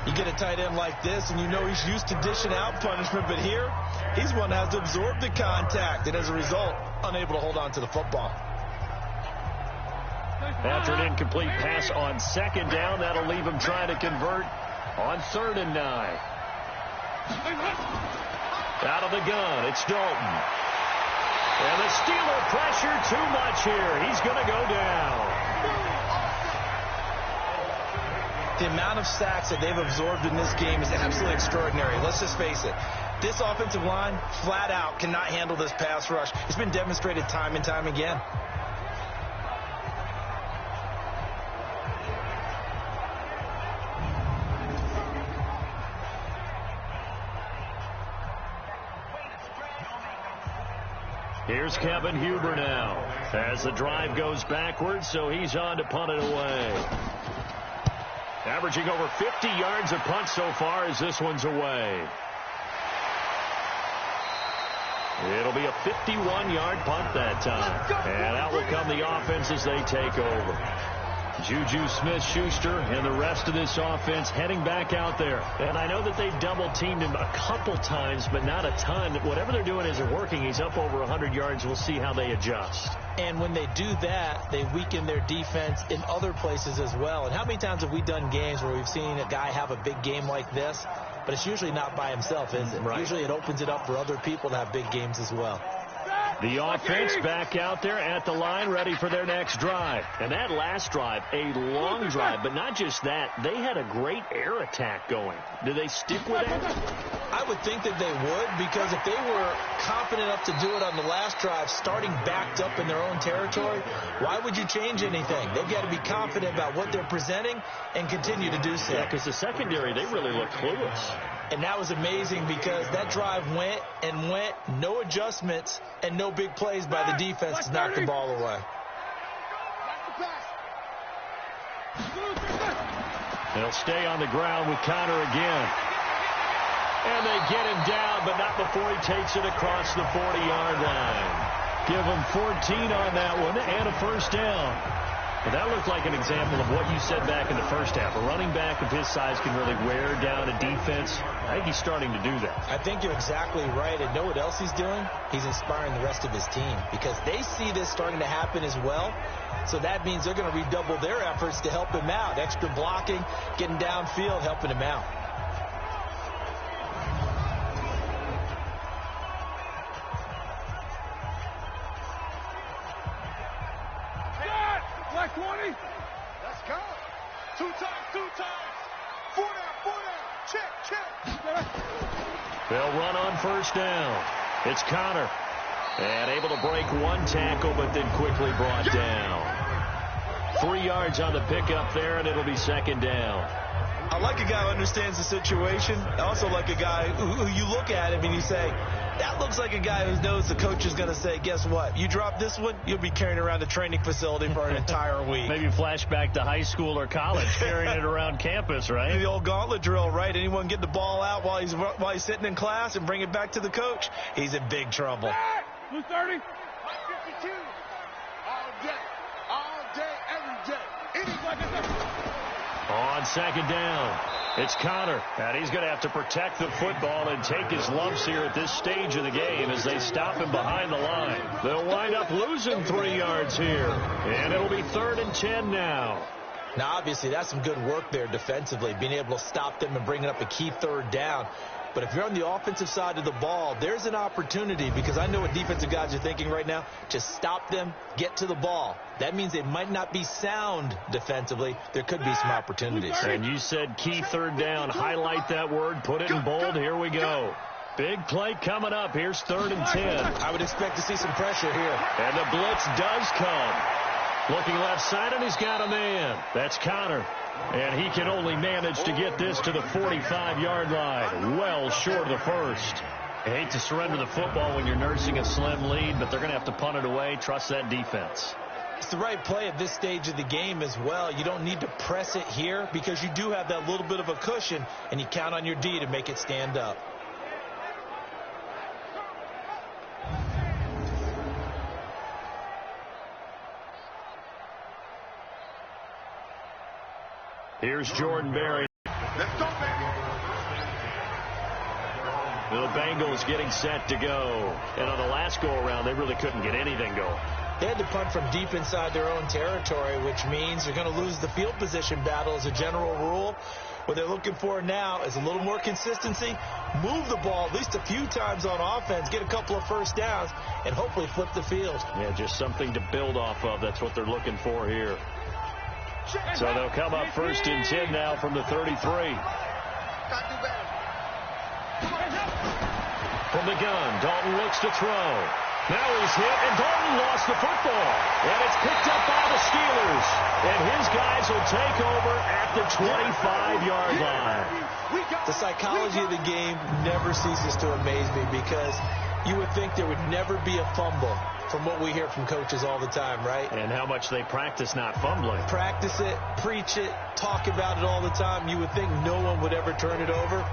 You get a tight end like this, and you know he's used to dishing out punishment, but here, he's one that has to absorb the contact, and as a result, unable to hold on to the football. After an incomplete pass on 2nd down, that'll leave him trying to convert on 3rd and 9. Out of the gun, it's Dalton. And the Steeler pressure too much here. He's going to go down. The amount of sacks that they've absorbed in this game is absolutely extraordinary. Let's just face it. This offensive line, flat out, cannot handle this pass rush. It's been demonstrated time and time again. Here's Kevin Huber now as the drive goes backwards, so he's on to punt it away. Averaging over 50 yards a punt so far as this one's away. It'll be a 51-yard punt that time. And out will come the offense as they take over. Juju Smith-Schuster and the rest of this offense heading back out there. And I know that they've double-teamed him a couple times, but not a ton. Whatever they're doing isn't working. He's up over 100 yards. We'll see how they adjust. And when they do that, they weaken their defense in other places as well. And how many times have we done games where we've seen a guy have a big game like this, but it's usually not by himself, is it? Right. Usually it opens it up for other people to have big games as well. The offense back out there at the line, ready for their next drive. And that last drive, a long drive, but not just that. They had a great air attack going. Do they stick with that? I would think that they would, because if they were confident enough to do it on the last drive, starting backed up in their own territory, why would you change anything? They've got to be confident about what they're presenting and continue to do so. Yeah, because the secondary, they really look clueless. And that was amazing because that drive went and went, no adjustments, and no big plays by the defense to knock the ball away. They'll stay on the ground with Connor again. And they get him down, but not before he takes it across the 40-yard line. Give him 14 on that one and a first down. But that looked like an example of what you said back in the first half. A running back of his size can really wear down a defense. I think he's starting to do that. I think you're exactly right. And know what else he's doing? He's inspiring the rest of his team because they see this starting to happen as well. So that means they're going to redouble their efforts to help him out. Extra blocking, getting downfield, helping him out. Black 20. Let's go. Two times. Four down. Check. They'll run on first down. It's Connor. And able to break one tackle, but then quickly brought down. 3 yards on the pickup there, and it'll be second down. I like a guy who understands the situation. I also like a guy who you look at him and you say, that looks like a guy who knows the coach is going to say, guess what? You drop this one, you'll be carrying around the training facility for an entire week. Maybe flashback to high school or college, carrying it around campus, right? The old gauntlet drill, right? Anyone get the ball out while he's sitting in class and bring it back to the coach? He's in big trouble. 230. 52. All day, every day. On second down, it's Connor, and he's going to have to protect the football and take his lumps here at this stage of the game as they stop him behind the line. They'll wind up losing 3 yards here, and it'll be 3rd and 10 now. Now, obviously, that's some good work there defensively, being able to stop them and bringing up a key 3rd down. But if you're on the offensive side of the ball, there's an opportunity, because I know what defensive guys are thinking right now, to stop them, get to the ball. That means they might not be sound defensively. There could be some opportunities. And you said key 3rd down. Highlight that word. Put it in bold. Here we go. Big play coming up. Here's 3rd and 10. I would expect to see some pressure here. And the blitz does come. Looking left side, and he's got a man. That's Connor. And he can only manage to get this to the 45-yard line. Well short of the first. I hate to surrender the football when you're nursing a slim lead, but they're going to have to punt it away. Trust that defense. It's the right play at this stage of the game as well. You don't need to press it here because you do have that little bit of a cushion, and you count on your D to make it stand up. Here's Jordan Berry. Let's go, baby. The Bengals getting set to go. And on the last go-around, they really couldn't get anything going. They had to punt from deep inside their own territory, which means they're going to lose the field position battle as a general rule. What they're looking for now is a little more consistency, move the ball at least a few times on offense, get a couple of first downs, and hopefully flip the field. Yeah, just something to build off of. That's what they're looking for here. So they'll come up 1st and 10 now from the 33. From the gun, Dalton looks to throw. Now he's hit, and Dalton lost the football. And it's picked up by the Steelers. And his guys will take over at the 25-yard line. The psychology of the game never ceases to amaze me because you would think there would never be a fumble from what we hear from coaches all the time, right? And how much they practice not fumbling. Practice it, preach it, talk about it all the time. You would think no one would ever turn it over.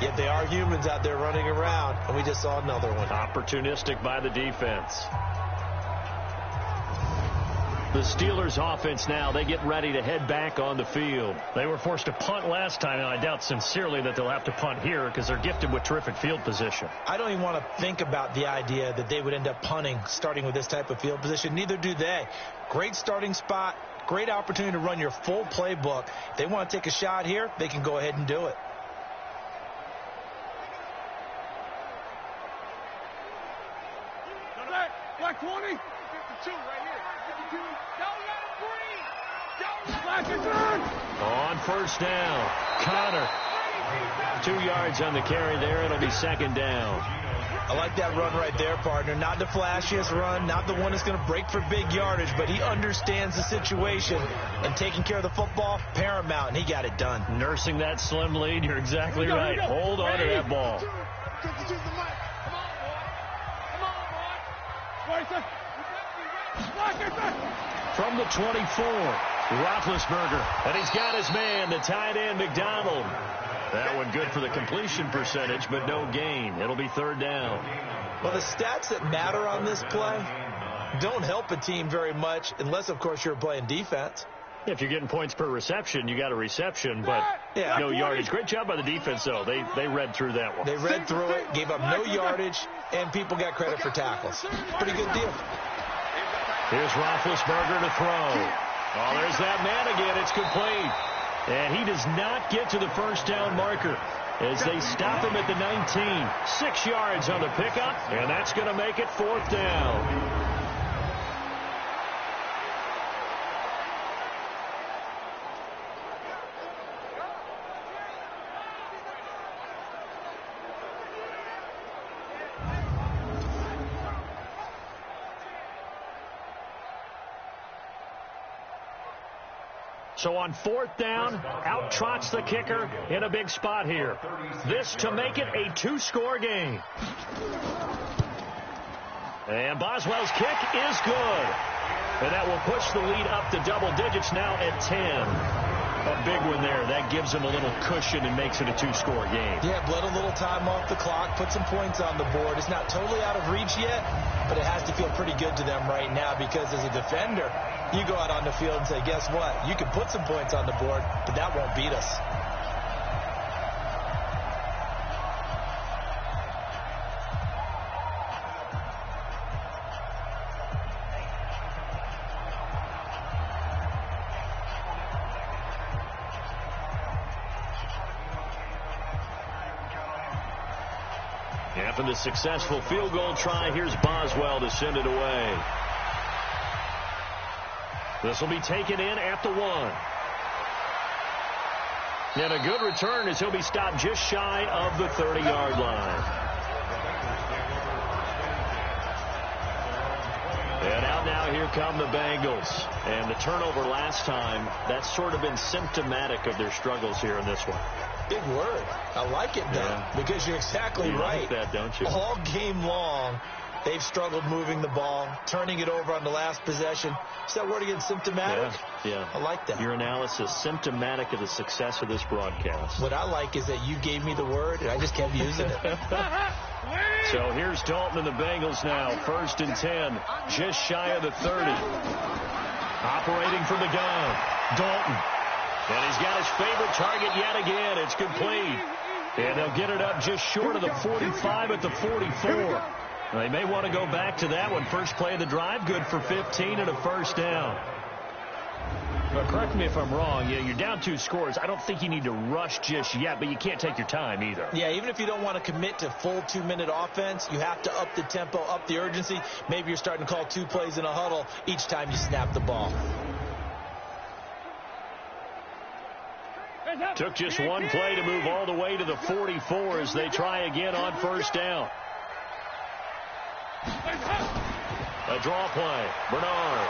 Yet they are humans out there running around, and we just saw another one. Opportunistic by the defense. The Steelers offense now, they get ready to head back on the field. They were forced to punt last time, and I doubt sincerely that they'll have to punt here because they're gifted with terrific field position. I don't even want to think about the idea that they would end up punting starting with this type of field position. Neither do they. Great starting spot, great opportunity to run your full playbook. If they want to take a shot here, they can go ahead and do it. Black 20. 52 right here. 52. Don't let him breathe. Don't let him breathe. On first down, Connor. 2 yards on the carry there. It'll be second down. I like that run right there, partner. Not the flashiest run, not the one that's going to break for big yardage, but he understands the situation, and taking care of the football, paramount, and he got it done. Nursing that slim lead, you're exactly right. Hold on to that ball. From the 24, Roethlisberger, and he's got his man, the tight end, McDonald. That one good for the completion percentage, but no gain. It'll be third down. Well, the stats that matter on this play don't help a team very much unless, of course, you're playing defense. If you're getting points per reception, you got a reception, but no yardage. Great job by the defense, though. They read through that one. They read through it, gave up no yardage, and people got credit for tackles. Pretty good deal. Here's Roethlisberger to throw. Oh, there's that man again. It's complete. And he does not get to the first down marker as they stop him at the 19. 6 yards on the pickup, and that's going to make it fourth down. So on fourth down, out trots the kicker in a big spot here. This to make it a 2-score game. And Boswell's kick is good. And that will push the lead up to double digits now at 10. A big one there. That gives them a little cushion and makes it a 2-score game. Yeah, bled a little time off the clock, put some points on the board. It's not totally out of reach yet, but it has to feel pretty good to them right now because as a defender, you go out on the field and say, guess what? You can put some points on the board, but that won't beat us. After the successful field goal try, here's Boswell to send it away. This will be taken in at the 1. And a good return as he'll be stopped just shy of the 30-yard line. And out now, here come the Bengals. And the turnover last time, that's sort of been symptomatic of their struggles here in this one. Big word. I like it, though, because you're exactly right. You like that, don't you? All game long, they've struggled moving the ball, turning it over on the last possession. Is that word again, symptomatic? Yeah. I like that. Your analysis, symptomatic of the success of this broadcast. What I like is that you gave me the word, and I just kept using it. So here's Dalton and the Bengals now. 1st and 10, just shy of the 30. Operating from the gun, Dalton. And he's got his favorite target yet again. It's complete. And they'll get it up just short of the 45 at the 44. They may want to go back to that one. First play of the drive, good for 15 and a first down. But correct me if I'm wrong. Yeah, you're down 2 scores. I don't think you need to rush just yet, but you can't take your time either. Yeah, even if you don't want to commit to full 2-minute offense, you have to up the tempo, up the urgency. Maybe you're starting to call 2 plays in a huddle each time you snap the ball. Took just 1 play to move all the way to the 44 as they try again on first down. A draw play. Bernard.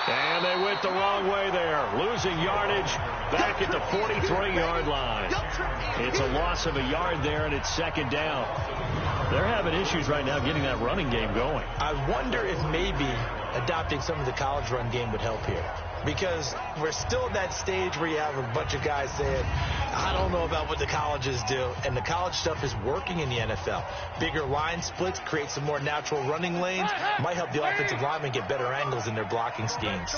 And they went the wrong way there. Losing yardage back at the 43-yard line. It's a loss of a yard there, and it's second down. They're having issues right now getting that running game going. I wonder if maybe adopting some of the college run game would help here. Because we're still at that stage where you have a bunch of guys saying, I don't know about what the colleges do. And the college stuff is working in the NFL. Bigger line splits, create some more natural running lanes. Might help the offensive linemen get better angles in their blocking schemes.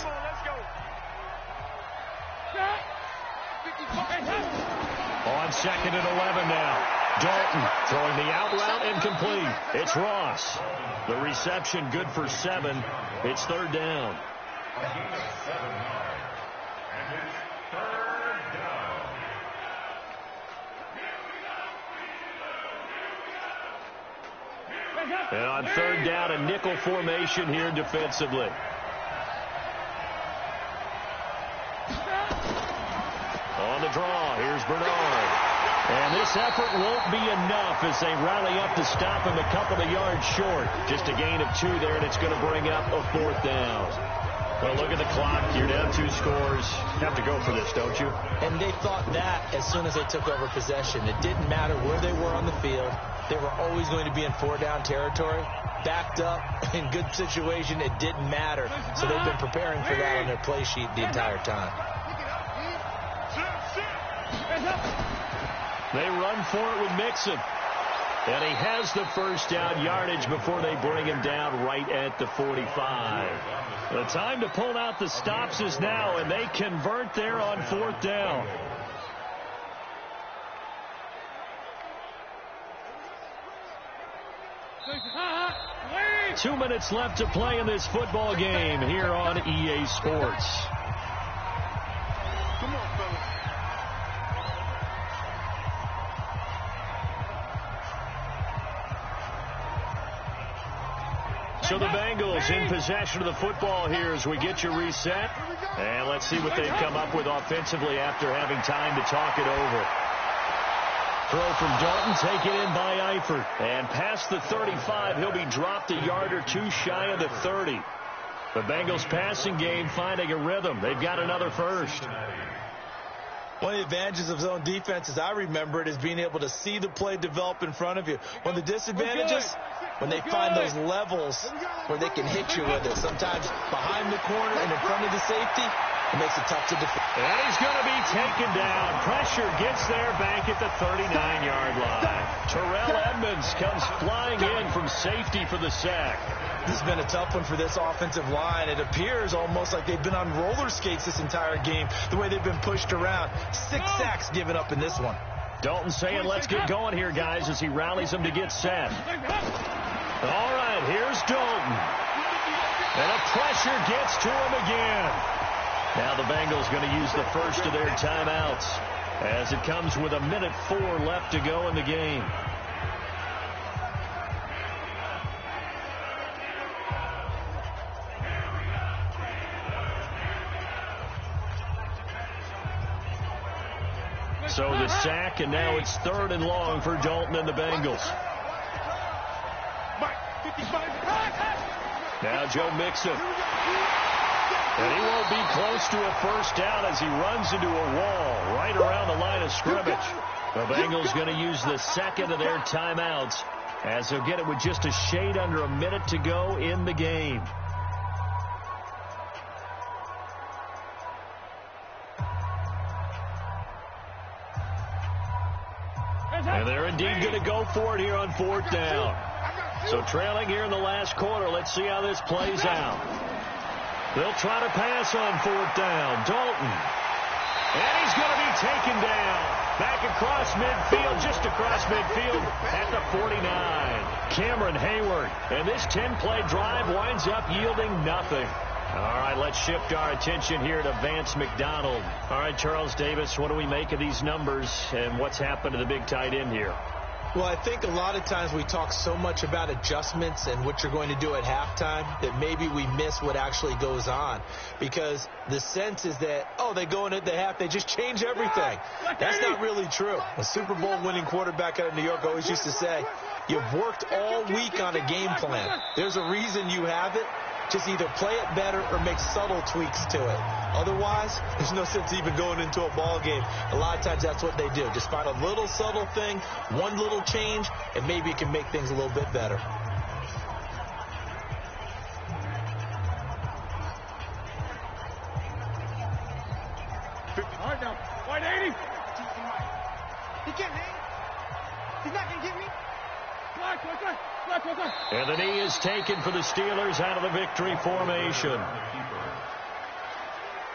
On 2nd and 11 now. Dalton throwing the out route incomplete. It's Ross. The reception good for 7. It's third down. A gain of 7 yards. And it's third down. And on third down, a nickel formation here defensively. On the draw, here's Bernard. And this effort won't be enough as they rally up to stop him a couple of yards short. Just a gain of 2 there, and it's going to bring up a 4th down. Well, look at the clock. You're down 2 scores. Have to go for this, don't you? And they thought that as soon as they took over possession. It didn't matter where they were on the field. They were always going to be in 4-down territory. Backed up, in good situation, it didn't matter. So they've been preparing for that on their play sheet the entire time. They run for it with Mixon. And he has the first down yardage before they bring him down right at the 45. The time to pull out the stops is now, and they convert there on 4th down. Two minutes left to play in this football game here on EA Sports. Come on, fellas. So the Bengals in possession of the football here as we get you reset. And let's see what they've come up with offensively after having time to talk it over. Throw from Dalton, taken in by Eifert. And past the 35, he'll be dropped a yard or 2 shy of the 30. The Bengals passing game finding a rhythm. They've got another first. One of the advantages of zone defense, as I remember it, is being able to see the play develop in front of you. One of the disadvantages, when they find those levels where they can hit you with it, sometimes behind the corner and in front of the safety, it makes it tough to defend. And he's going to be taken down. Pressure gets there back at the 39-yard line. Terrell Edmonds comes flying in from safety for the sack. This has been a tough one for this offensive line. It appears almost like they've been on roller skates this entire game, the way they've been pushed around. 6 sacks given up in this one. Dalton saying, let's get going here, guys, as he rallies them to get set. All right, here's Dalton. And the pressure gets to him again. Now the Bengals going to use the first of their timeouts as it comes with 1:04 left to go in the game. So the sack, and now it's 3rd and long for Dalton and the Bengals. Now Joe Mixon. And he won't be close to a first down as he runs into a wall right around the line of scrimmage. The Bengals going to use the second of their timeouts as they'll get it with just a shade under a minute to go in the game. And they're indeed going to go for it here on 4th down. So trailing here in the last quarter, let's see how this plays out. They'll try to pass on 4th down. Dalton. And he's going to be taken down. Back across midfield, just across midfield at the 49. Cameron Hayward. And this 10-play drive winds up yielding nothing. All right, let's shift our attention here to Vance McDonald. All right, Charles Davis, what do we make of these numbers and what's happened to the big tight end here? Well, I think a lot of times we talk so much about adjustments and what you're going to do at halftime that maybe we miss what actually goes on. Because the sense is that, oh, they go in at the half, they just change everything. That's not really true. A Super Bowl winning quarterback out of New York always used to say, you've worked all week on a game plan. There's a reason you have it. Just either play it better or make subtle tweaks to it. Otherwise, there's no sense even going into a ball game. A lot of times that's what they do. Just find a little subtle thing, one little change, and maybe it can make things a little bit better. Hard now. 180. He can't hang. He's not going to get me. And the knee is taken for the Steelers out of the victory formation.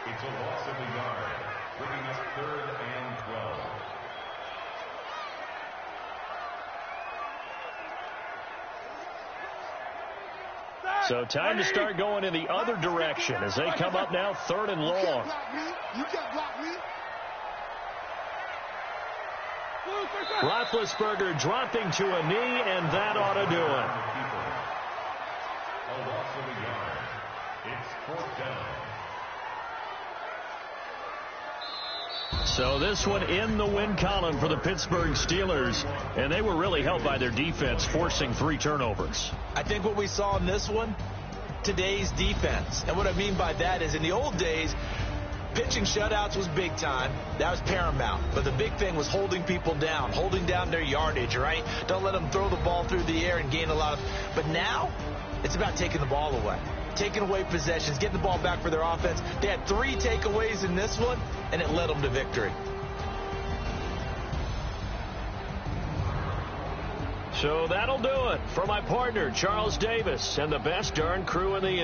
It's a loss of a yard, bringing us 3rd and 12. So time to start going in the other direction as they come up now 3rd and long. You can't block me. Roethlisberger dropping to a knee, and that ought to do it. A loss of a yard. It's 4th down. So this one in the win column for the Pittsburgh Steelers, and they were really helped by their defense, forcing 3 turnovers. I think what we saw in this one, today's defense. And what I mean by that is in the old days, pitching shutouts was big time. That was paramount. But the big thing was holding people down, holding down their yardage, right? Don't let them throw the ball through the air and gain a lot of... But now, it's about taking the ball away. Taking away possessions, getting the ball back for their offense. They had 3 takeaways in this one, and it led them to victory. So that'll do it for my partner, Charles Davis, and the best darn crew in the